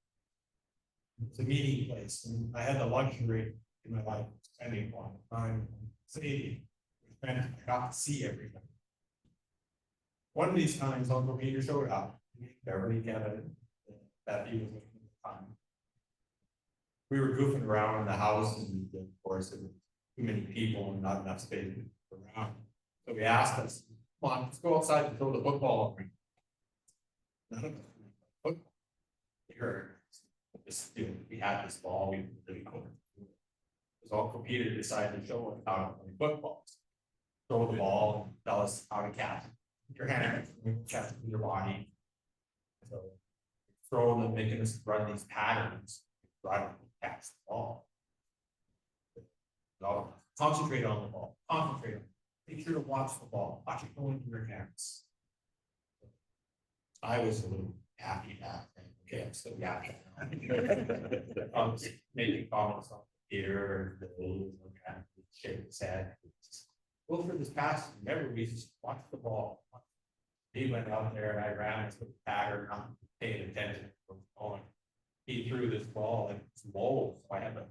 [SPEAKER 13] It's a meeting place, and I had the luxury in my life spending a lot of time in the city, which meant I got to see everything. One of these times, Uncle Peter showed up. Beverly Kevin, that he was with at the time. We were goofing around in the house, and of course, there were too many people and not enough space to go around. So we asked us, "Come on, let's go outside and throw the football." None of us football. We had this ball, we were really cool. Because Uncle Peter decided to show us how to play football. Throw the ball and tell us how to catch it. Your hand, catch it with your body. So throwing and making us run these patterns, right? Catch the ball. So concentrate on the ball. Concentrate on it. Make sure to watch the ball. Watch it go into your hands. I was a little happy now. Okay, I'm still happy. I was making comments on Peter and shake his head. Well, for this past, remember, we just watched the ball. He went out there and I ran into the pattern, not paying attention to what was going. He threw this ball and it's low, so I had to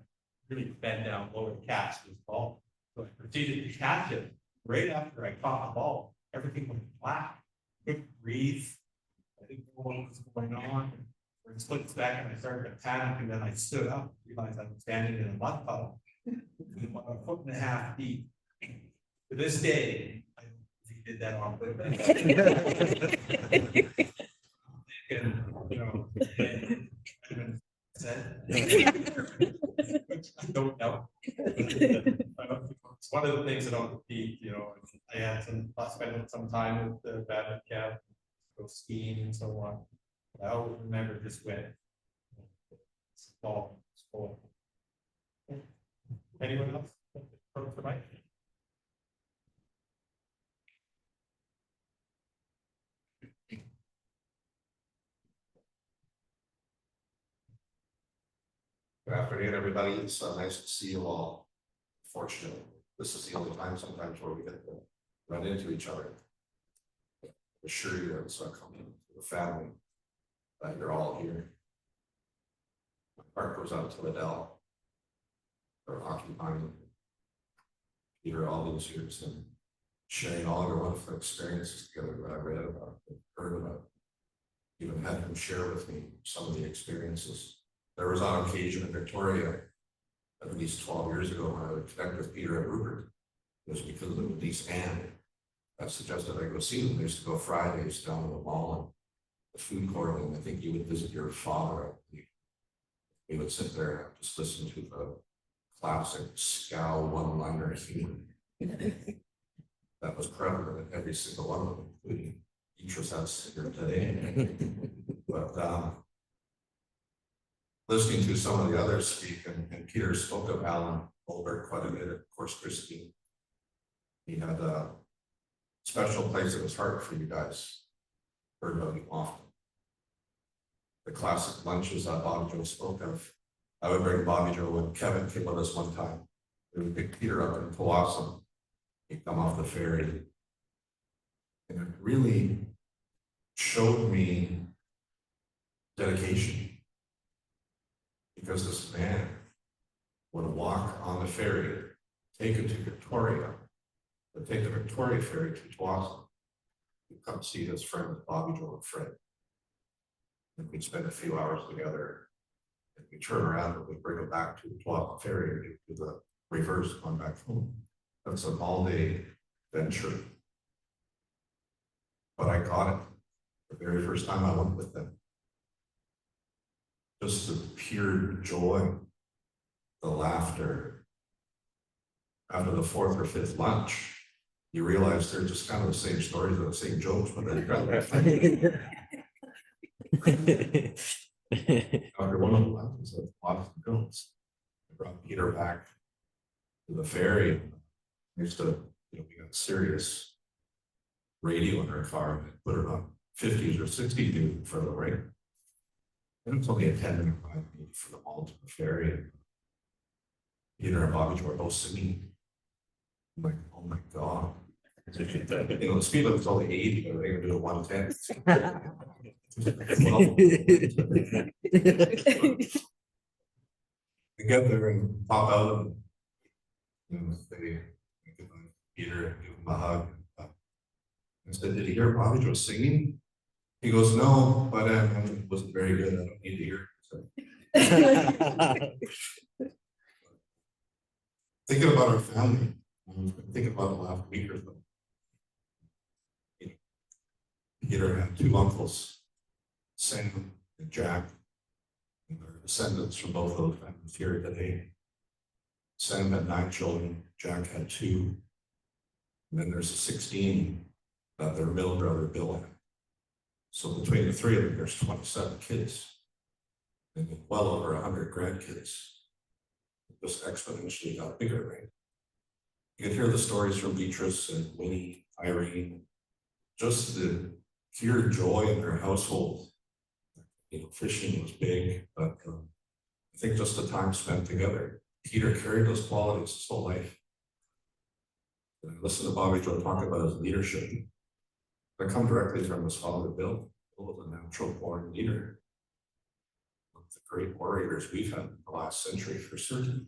[SPEAKER 13] really bend down low to catch this ball. So I proceeded to catch it. Right after I caught the ball, everything went black. I couldn't breathe. I didn't know what was going on. I slipped back and I started to panic, and then I stood up, realized I'm standing in a mud puddle. About a foot and a half deep. To this day, I don't think he did that on purpose. And, you know, said. I don't know. It's one of the things I don't repeat, you know, I had spent some time with the Babbitt Cab, go skiing and so on. I always remember this way. It's fall. Anyone else? For Mike?
[SPEAKER 14] Good afternoon, everybody. It's nice to see you all. Fortunately, this is the only time sometimes where we get to run into each other. I assure you that it's coming to the family that you're all here. My heart goes out to Liddell for occupying Peter all these years and sharing all your wonderful experiences together that I read about, heard about. Even had him share with me some of the experiences. There was on occasion in Victoria, at least 12 years ago, when I would connect with Peter and Rupert. It was because of the niece Anne that suggested I go see them. They used to go Fridays down to the mall and the food court, and I think you would visit your father. We would sit there and just listen to the classic Scow one-liner theme. That was prevalent in every single one of them, including each of us here today. But listening to some of the others speak, and Peter spoke of Alan Olbert quite a bit, of course, Christine. He had a special place in his heart for you guys. Heard about him often. The classic lunches that Bobby Joe spoke of. I would bring Bobby Joe when Kevin came with us one time. We would pick Peter up in Powassan. He'd come off the ferry. And it really showed me dedication. Because this man would walk on the ferry, take it to Victoria, but take the Victoria ferry to Powassan, and come see his friend Bobby Joe and Fred. And we'd spend a few hours together, and we'd turn around and we'd bring him back to the Powassan ferry and do the reverse on back home. That's an all-day venture. But I got it the very first time I went with them. Just the pure joy, the laughter. After the fourth or fifth lunch, you realize they're just kind of the same stories and the same jokes, but they're kind of after one of the lunches of Boston Girls, I brought Peter back to the ferry. We used to, we got Sirius radio in our car and put it on 50s or 60s for the rain. And it's only a 10-minute ride for the mall to the ferry. And Peter and Bobby were both singing. I'm like, oh my God. The speed limit is only 80, but they're going to do it 110. They get there and pop out. And they give Peter, give him a hug. I said, did you hear Bobby was singing? He goes, no, but it wasn't very good. I don't need to hear it. So. Thinking about our family, thinking about the last week or so. Peter had two uncles, Sam and Jack, and their descendants from both those families here today. Sam had 9 children, Jack had 2, and then there's a 16 that their middle brother Bill had. So between the 3 of them, there's 27 kids, and well over 100 grandkids. It just exponentially got bigger, right? You could hear the stories from Beatrice and Winnie, Irene, just the pure joy in their household. Fishing was big, but I think just the time spent together. Peter carried those qualities his whole life. And I listened to Bobby Joe talk about his leadership. That come directly from his father, Bill. Bill was a natural born leader. One of the great warriors we've had in the last century for certain.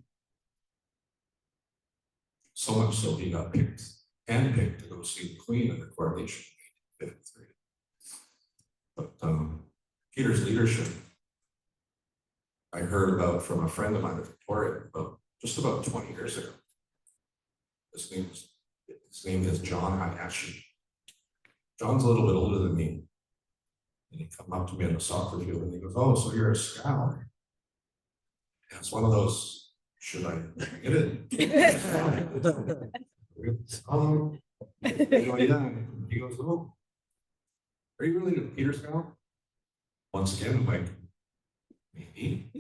[SPEAKER 14] So much so he got handpicked to go see the Queen at the coronation in 1953. But Peter's leadership I heard about from a friend of mine in Victoria about just about 20 years ago. His name is John Hayashi. John's a little bit older than me. And he come up to me on the soccer field and he goes, "Oh, so you're a Scow?" And it's one of those, should I get it? Yeah. He goes, "Oh, are you related to Peter Scow?" Once again, I'm like, maybe.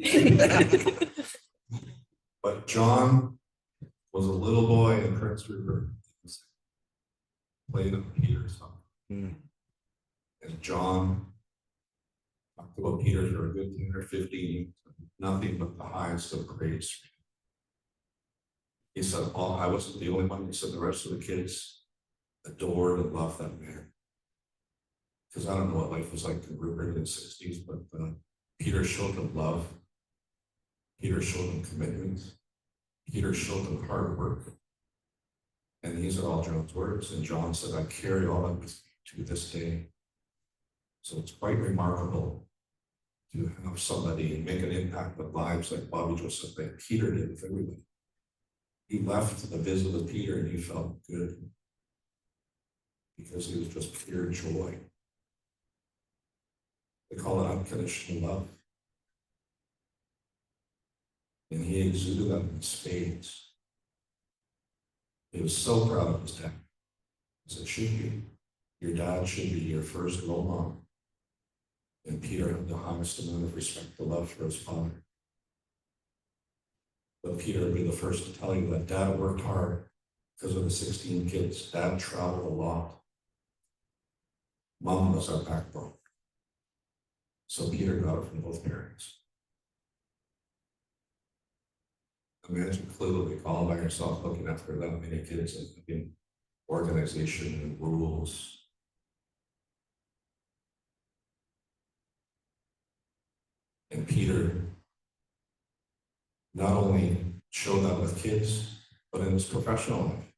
[SPEAKER 14] But John was a little boy in Prince Rupert, played on Peter's song. And John talked about Peter for a good 10 or 15, nothing but the highest of praise. He said, "Oh, I wasn't the only one." He said the rest of the kids adored and loved that man. Because I don't know what life was like in Rupert in the 60s, but Peter showed them love. Peter showed them commitment. Peter showed them hard work. And these are all John's words. And John said, "I carry all that with me to this day." So it's quite remarkable to have somebody make an impact on lives like Bobby Joseph and Peter did with everybody. He left a visit with Peter and he felt good because he was just pure joy. They call it unconditional love. And he exuded that in spades. He was so proud of his dad. As it should be. Your dad should be your first role model. And Peter had the highest amount of respect and love for his father. But Peter would be the first to tell you that Dad worked hard because of the 16 kids. Dad traveled a lot. Mom was our backbone. So Peter got it from both parents. Imagine cluelessly all by yourself looking after that many kids and having organization and rules. And Peter not only showed that with kids, but in his professional life.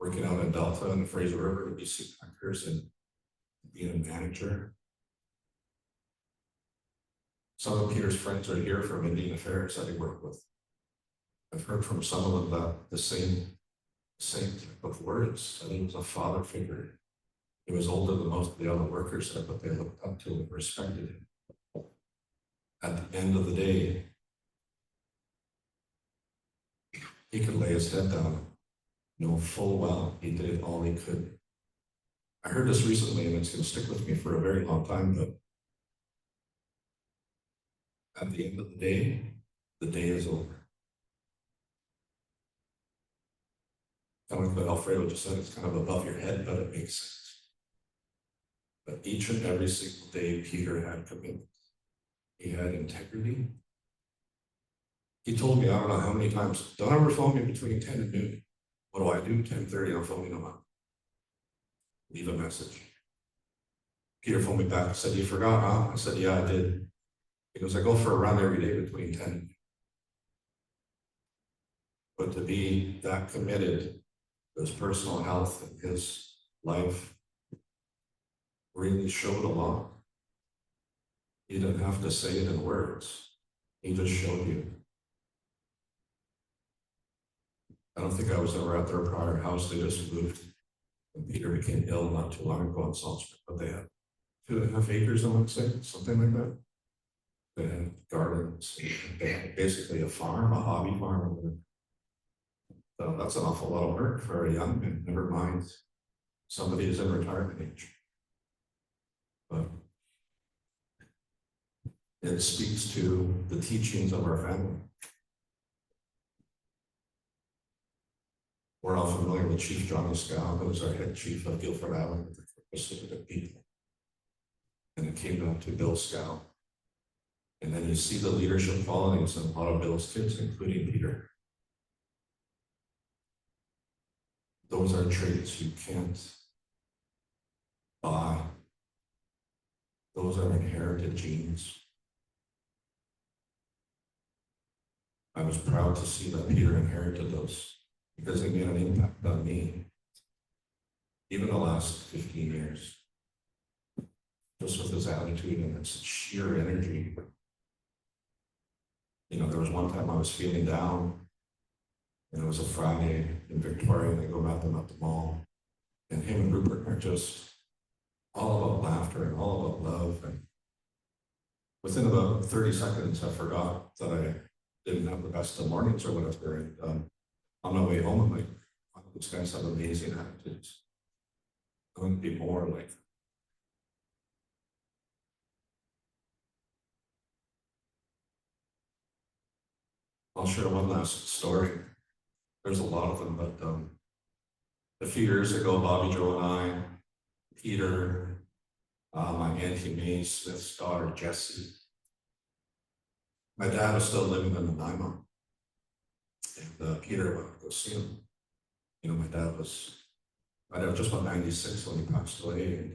[SPEAKER 14] Working out in Delta and the Fraser River with BC Packers and being a manager. Some of Peter's friends are here from Indian Affairs that he worked with. I've heard from some of them that the same type of words, that he was a father figure. He was older than most of the other workers there, but they looked up to him and respected him. At the end of the day, he could lay his head down, know full well he did all he could. I heard this recently and it's going to stick with me for a very long time, but at the end of the day is over. Kind of like what Alfredo just said, it's kind of above your head, but it makes sense. But each and every single day, Peter had commitment. He had integrity. He told me, I don't know how many times, don't ever phone me between 10 and noon. What do? 10:30, I'm phoning him up. Leave a message. Peter phoned me back and said, "You forgot, huh?" I said, "Yeah, I did." He goes, "I go for a run every day between 10 and noon." But to be that committed to his personal health and his life really showed a lot. He didn't have to say it in words. He just showed you. I don't think I was ever at their prior house. They just moved. And Peter became ill not too long ago in Salzburg, but they had 2.5 acres, I would say, something like that. They had gardens. They had basically a farm, a hobby farm. So that's an awful lot of work for a young man, never mind somebody who's in retirement age. But it speaks to the teachings of our family. We're all familiar with Chief Johnny Scow, who was our head chief of Guilford Island, the Pacific people. And it came down to Bill Scow. And then you see the leadership qualities in a lot of Bill's kids, including Peter. Those are traits you can't buy. Those are inherited genes. I was proud to see that Peter inherited those because they made an impact on me, even the last 15 years. just with his attitude and his sheer energy. You know, there was one time I was feeling down, and it was a Friday in Victoria, and I go met them at the mall, and him and Rupert are just all about laughter and all about love. And within about 30 seconds, I forgot that I didn't have the best of mornings or whatever. And on my way home, I'm like, wow, these guys have amazing attitudes. I want to be more like them. I'll share one last story. There's a lot of them, but a few years ago, Bobby Joe and I, Peter, my Auntie Mae Smith's daughter, Jessie. My dad was still living in Nanaimo. And Peter went to go see him. You know, my dad was just about 96 when he passed away.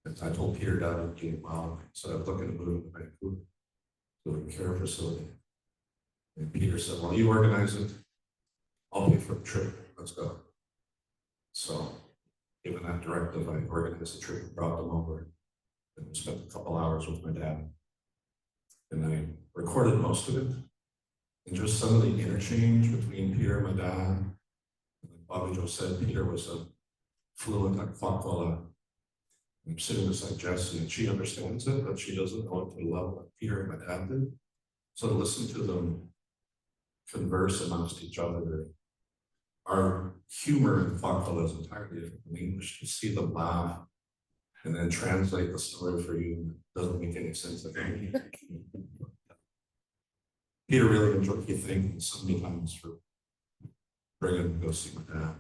[SPEAKER 14] And I told Peter Dad would do well. So I was looking to move to Vancouver to a care facility. And Peter said, well, you organize it. I'll pay for the trip. Let's go. So, given that directive, I organized the trip and brought them over. And we spent a couple hours with my dad. And I recorded most of it. And just some of the interchange between Peter and my dad. And like Bobby Joe said, Peter was a fluent at Kwakwala. I'm sitting beside Jessie, and she understands it, but she doesn't know it to the level that Peter and my dad did. So to listen to them converse amongst each other, our humor in Kwakwala is entirely different from English. You see them laugh and then translate the story for you. It doesn't make any sense. Peter really enjoyed me thanking so many times for bringing him to go see my dad.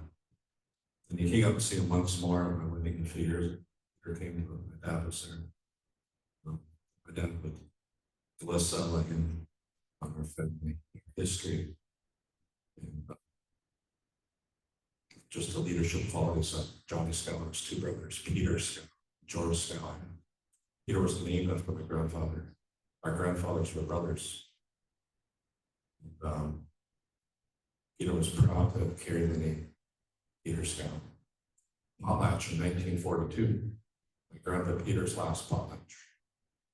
[SPEAKER 14] And he came up to see him once more at my wedding in a few years. Peter came to my dad was there. My dad would bless him on our family history. And just the leadership qualities of Johnny Scow and his two brothers, Peter Scow, George Scow. Peter was named after my grandfather. Our grandfathers were brothers. And, Peter was proud to carry the name Peter Scow. Potlatch in 1942, my grandpa Peter's last potlatch.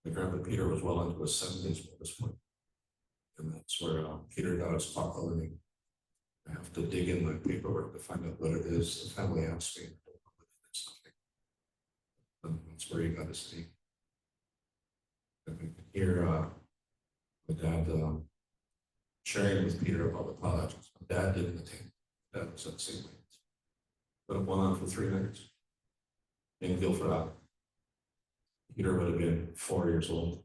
[SPEAKER 14] My grandpa Peter was well into his 70s at this point. And that's where Peter got his potlatch name. I have to dig in my paperwork to find out what it is. The family asked me. It's nothing. That's where he got his name. And we can hear my dad sharing with Peter about the potlatches. My dad didn't attend. Dad was at St. Lane's. But it went on for 3 nights in Guilford Island. Peter would have been 4 years old.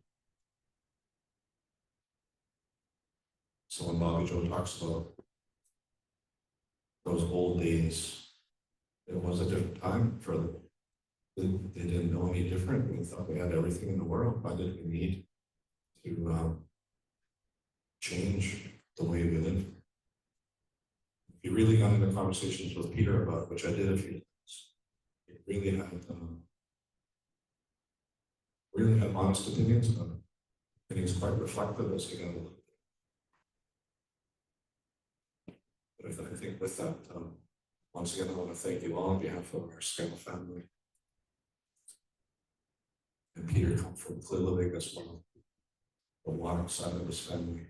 [SPEAKER 14] So when Bobby Joe talks about those old days, it was a different time for them. They didn't know any different. We thought we had everything in the world. Why did we need to change the way we live? If you really got into conversations with Peter about it, which I did a few times, he really had honest opinions about it. And he's quite reflective as he got a little bit. But I think with that, once again, I want to thank you all on behalf of our Scow family. And Peter come from Klilivik as well, the water side of his family.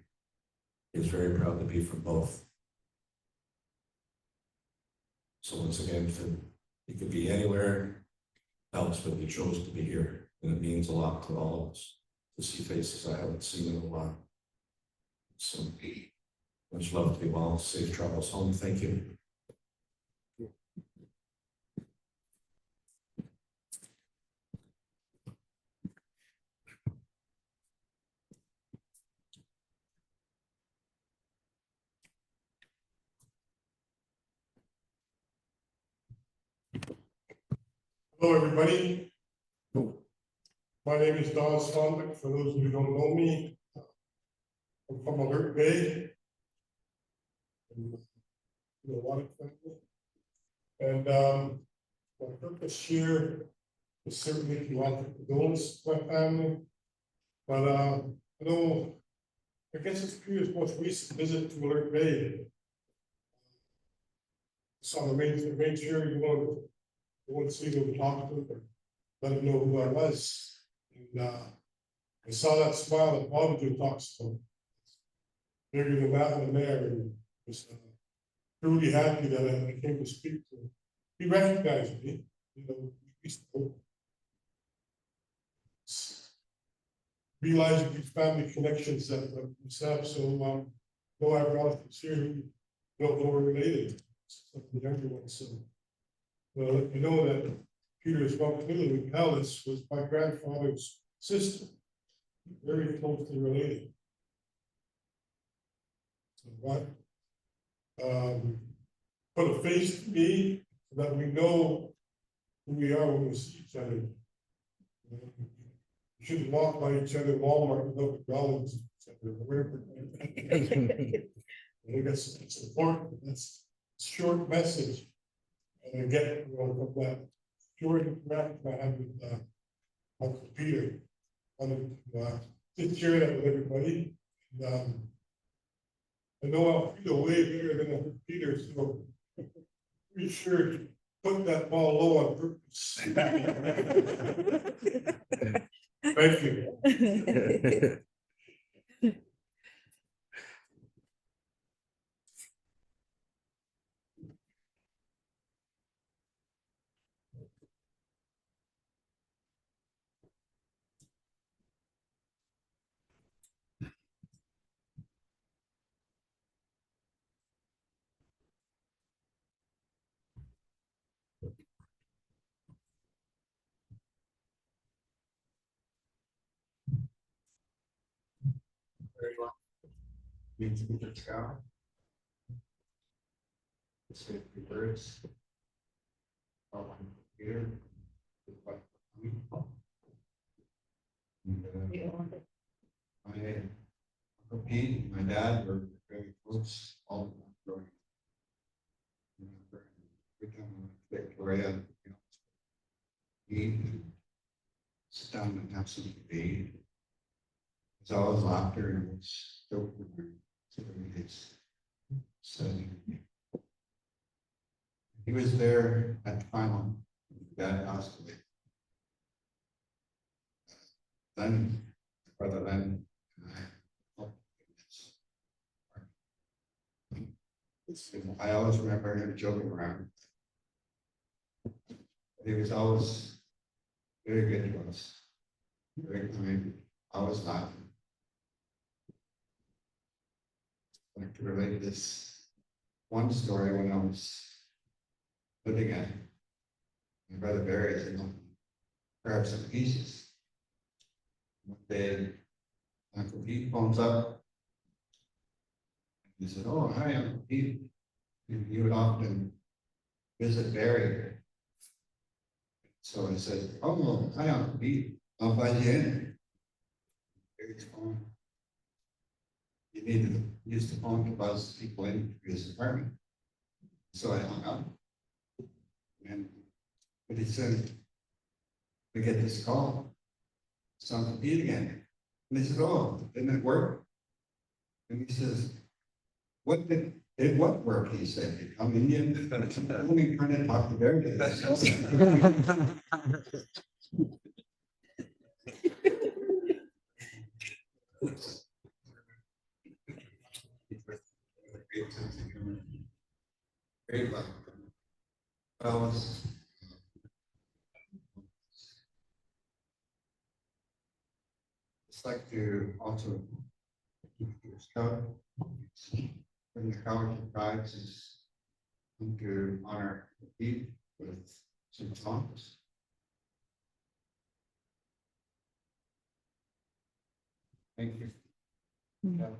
[SPEAKER 14] He's very proud to be from both. So once again, he could be anywhere else, but he chose to be here. And it means a lot to all of us to see faces I haven't seen in a while. So much love to you all. Safe travels home. Thank you.
[SPEAKER 8] Hello, everybody. My name is Don Stombeck. For those of you who don't know me, I'm from Alert Bay. The water family. And my purpose here is certainly to offer condolence to my family. But I know, I guess it's Peter's most recent visit to Alert Bay. So I made sure you want to see them, talk to them, let him know who I was. And I saw that smile that Bob talks about. Bigger than that in the mayor, and was truly happy that I came to speak to him. He recognized me, you know, we spoke. Realizing these family connections that we have, so no, I have relatives here who don't know we're related, some of the younger ones, so. Well, you know that Peter is well familiar with Alice was my grandfather's sister, very closely related. So what? Put a face to me so that we know who we are when we see each other. We shouldn't walk by each other in Walmart without acknowledging each other. I think it's important. That's a short message. And I get from that short interaction I had with Uncle Peter. I wanted to just share that with everybody. And, I know I'll feel way better than Uncle Peter, so be sure to put that ball low on purpose. Thank you.
[SPEAKER 10] Very well. Means we can Scow. Say a few words. Here. My Uncle Pete and my dad were very close all the time growing up. Every time I went to Victoria, eat and sit down and have something to eat. It's always laughter and it's joking. So he was there at the final. Dad passed away. Then brother Len and I always remember him joking around. He was always very good to us, very kind, always laughing. I'd like to relate this one story when I was living at my brother Barry's and perhaps some pieces. One day, Uncle Pete phones up. He said, "Oh, hi, Uncle Pete." He would often visit Barry. So I said, "Oh, hi, Uncle Pete. I'll invite you in." Barry's phone. You need to use the phone to buzz people into his apartment. So I hung up. And but he said, "We get this call. It's Uncle Pete again." And he said, "Oh, didn't it work?" And he says, "What did what work?" He said, "I'm Indian. I'm only trying to talk to Barry." Great luck. Fellas. I'd like to also Scout from the college of guides is to honor Pete with some songs. Thank you. Yeah.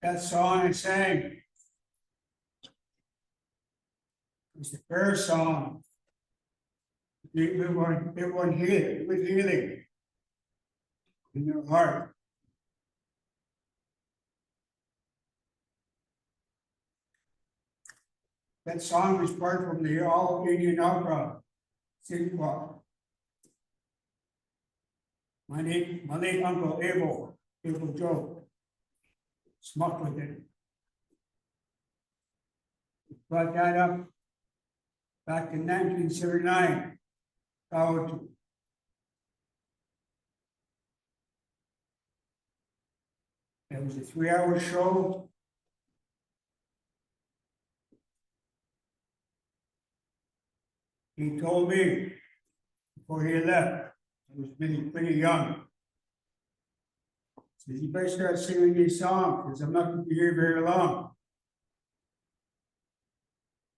[SPEAKER 8] That song I sang was the prayer song. It was healing, it was healing in your heart. That song was part from the All Indian Opera sing choir. My late uncle Abel Joe, smucked with it. Brought that up back in 1979. Out. It was a 3-hour show. He told me before he left, I was pretty young. He says, you better start singing these songs because I'm not going to be here very long.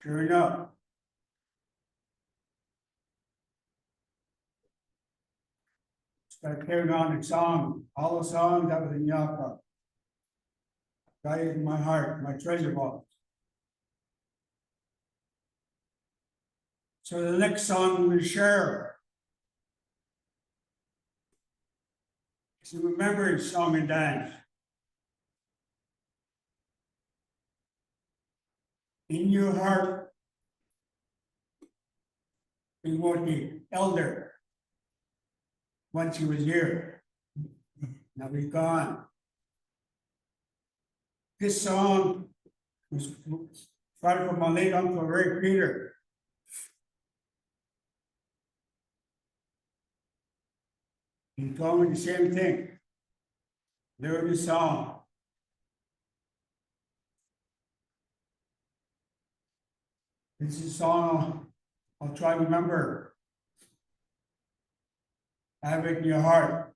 [SPEAKER 8] Sure enough. Started carrying on the song, all the songs that was in Yaka. Got it in my heart, my treasure box. So the next song we share. It's a remembrance song and dance. in your heart, he was the elder. Once he was here, now he's gone. This song was started from my late uncle Ray Peter. He told me the same thing. There this song. This is a song I'll try to remember. Have it in your heart.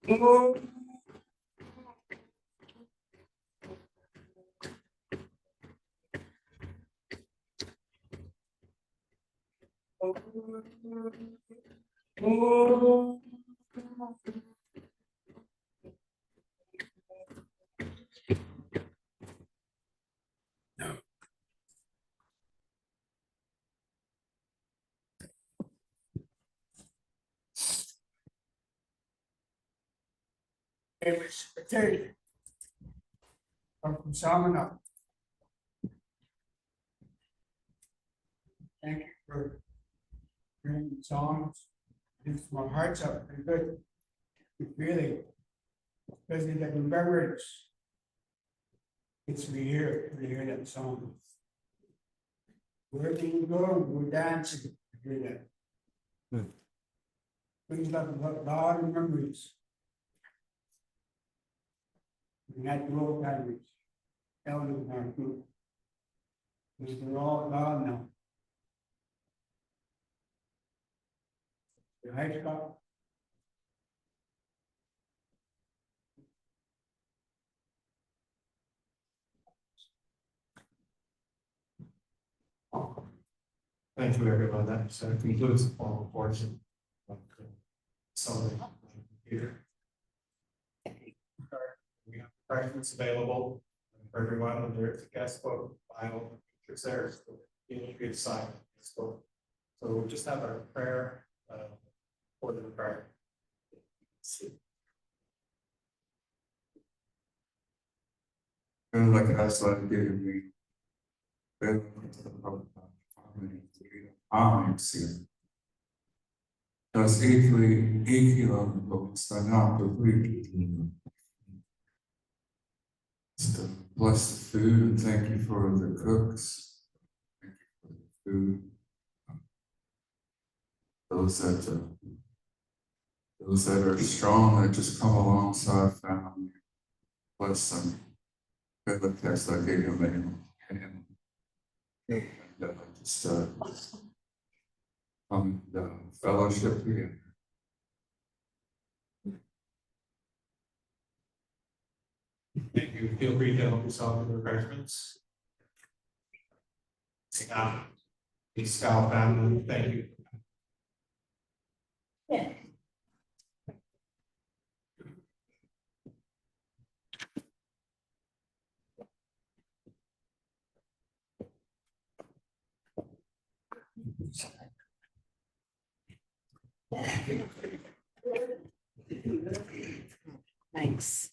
[SPEAKER 8] Hey, Mr. Terry. I'm from Salmon. Thank you for bringing the songs. It's my heart's up pretty good. Really. Because in the remembrance. It's me here to hear that song. Wherever you go, we're dancing to hear that. Brings up a lot of memories. We had the old timers. Ellen and our group. They're all gone now. The high school.
[SPEAKER 13] Thank you, everyone. That concludes the formal portion of the summary here. We have refreshments available for everyone. There's a guest book, Bible, pictures there. So you need to sign this book. So we'll just have our prayer for the prayer.
[SPEAKER 10] And like that's like giving me. Das Ekelon bekommst danach befriedigt. Bless the food and thank you for the cooks. Thank you for the food. Those that are strong that just come alongside family. Bless them. Good the text I gave you and just fellowship together.
[SPEAKER 13] Thank you. Feel free to help yourself with the refreshments. The Scow family, thank you.
[SPEAKER 9] Yeah.
[SPEAKER 11] Thanks.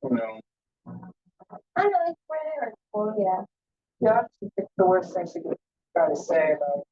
[SPEAKER 5] I know, it's where, oh, yeah. Yeah, it's the worst thing to try to say about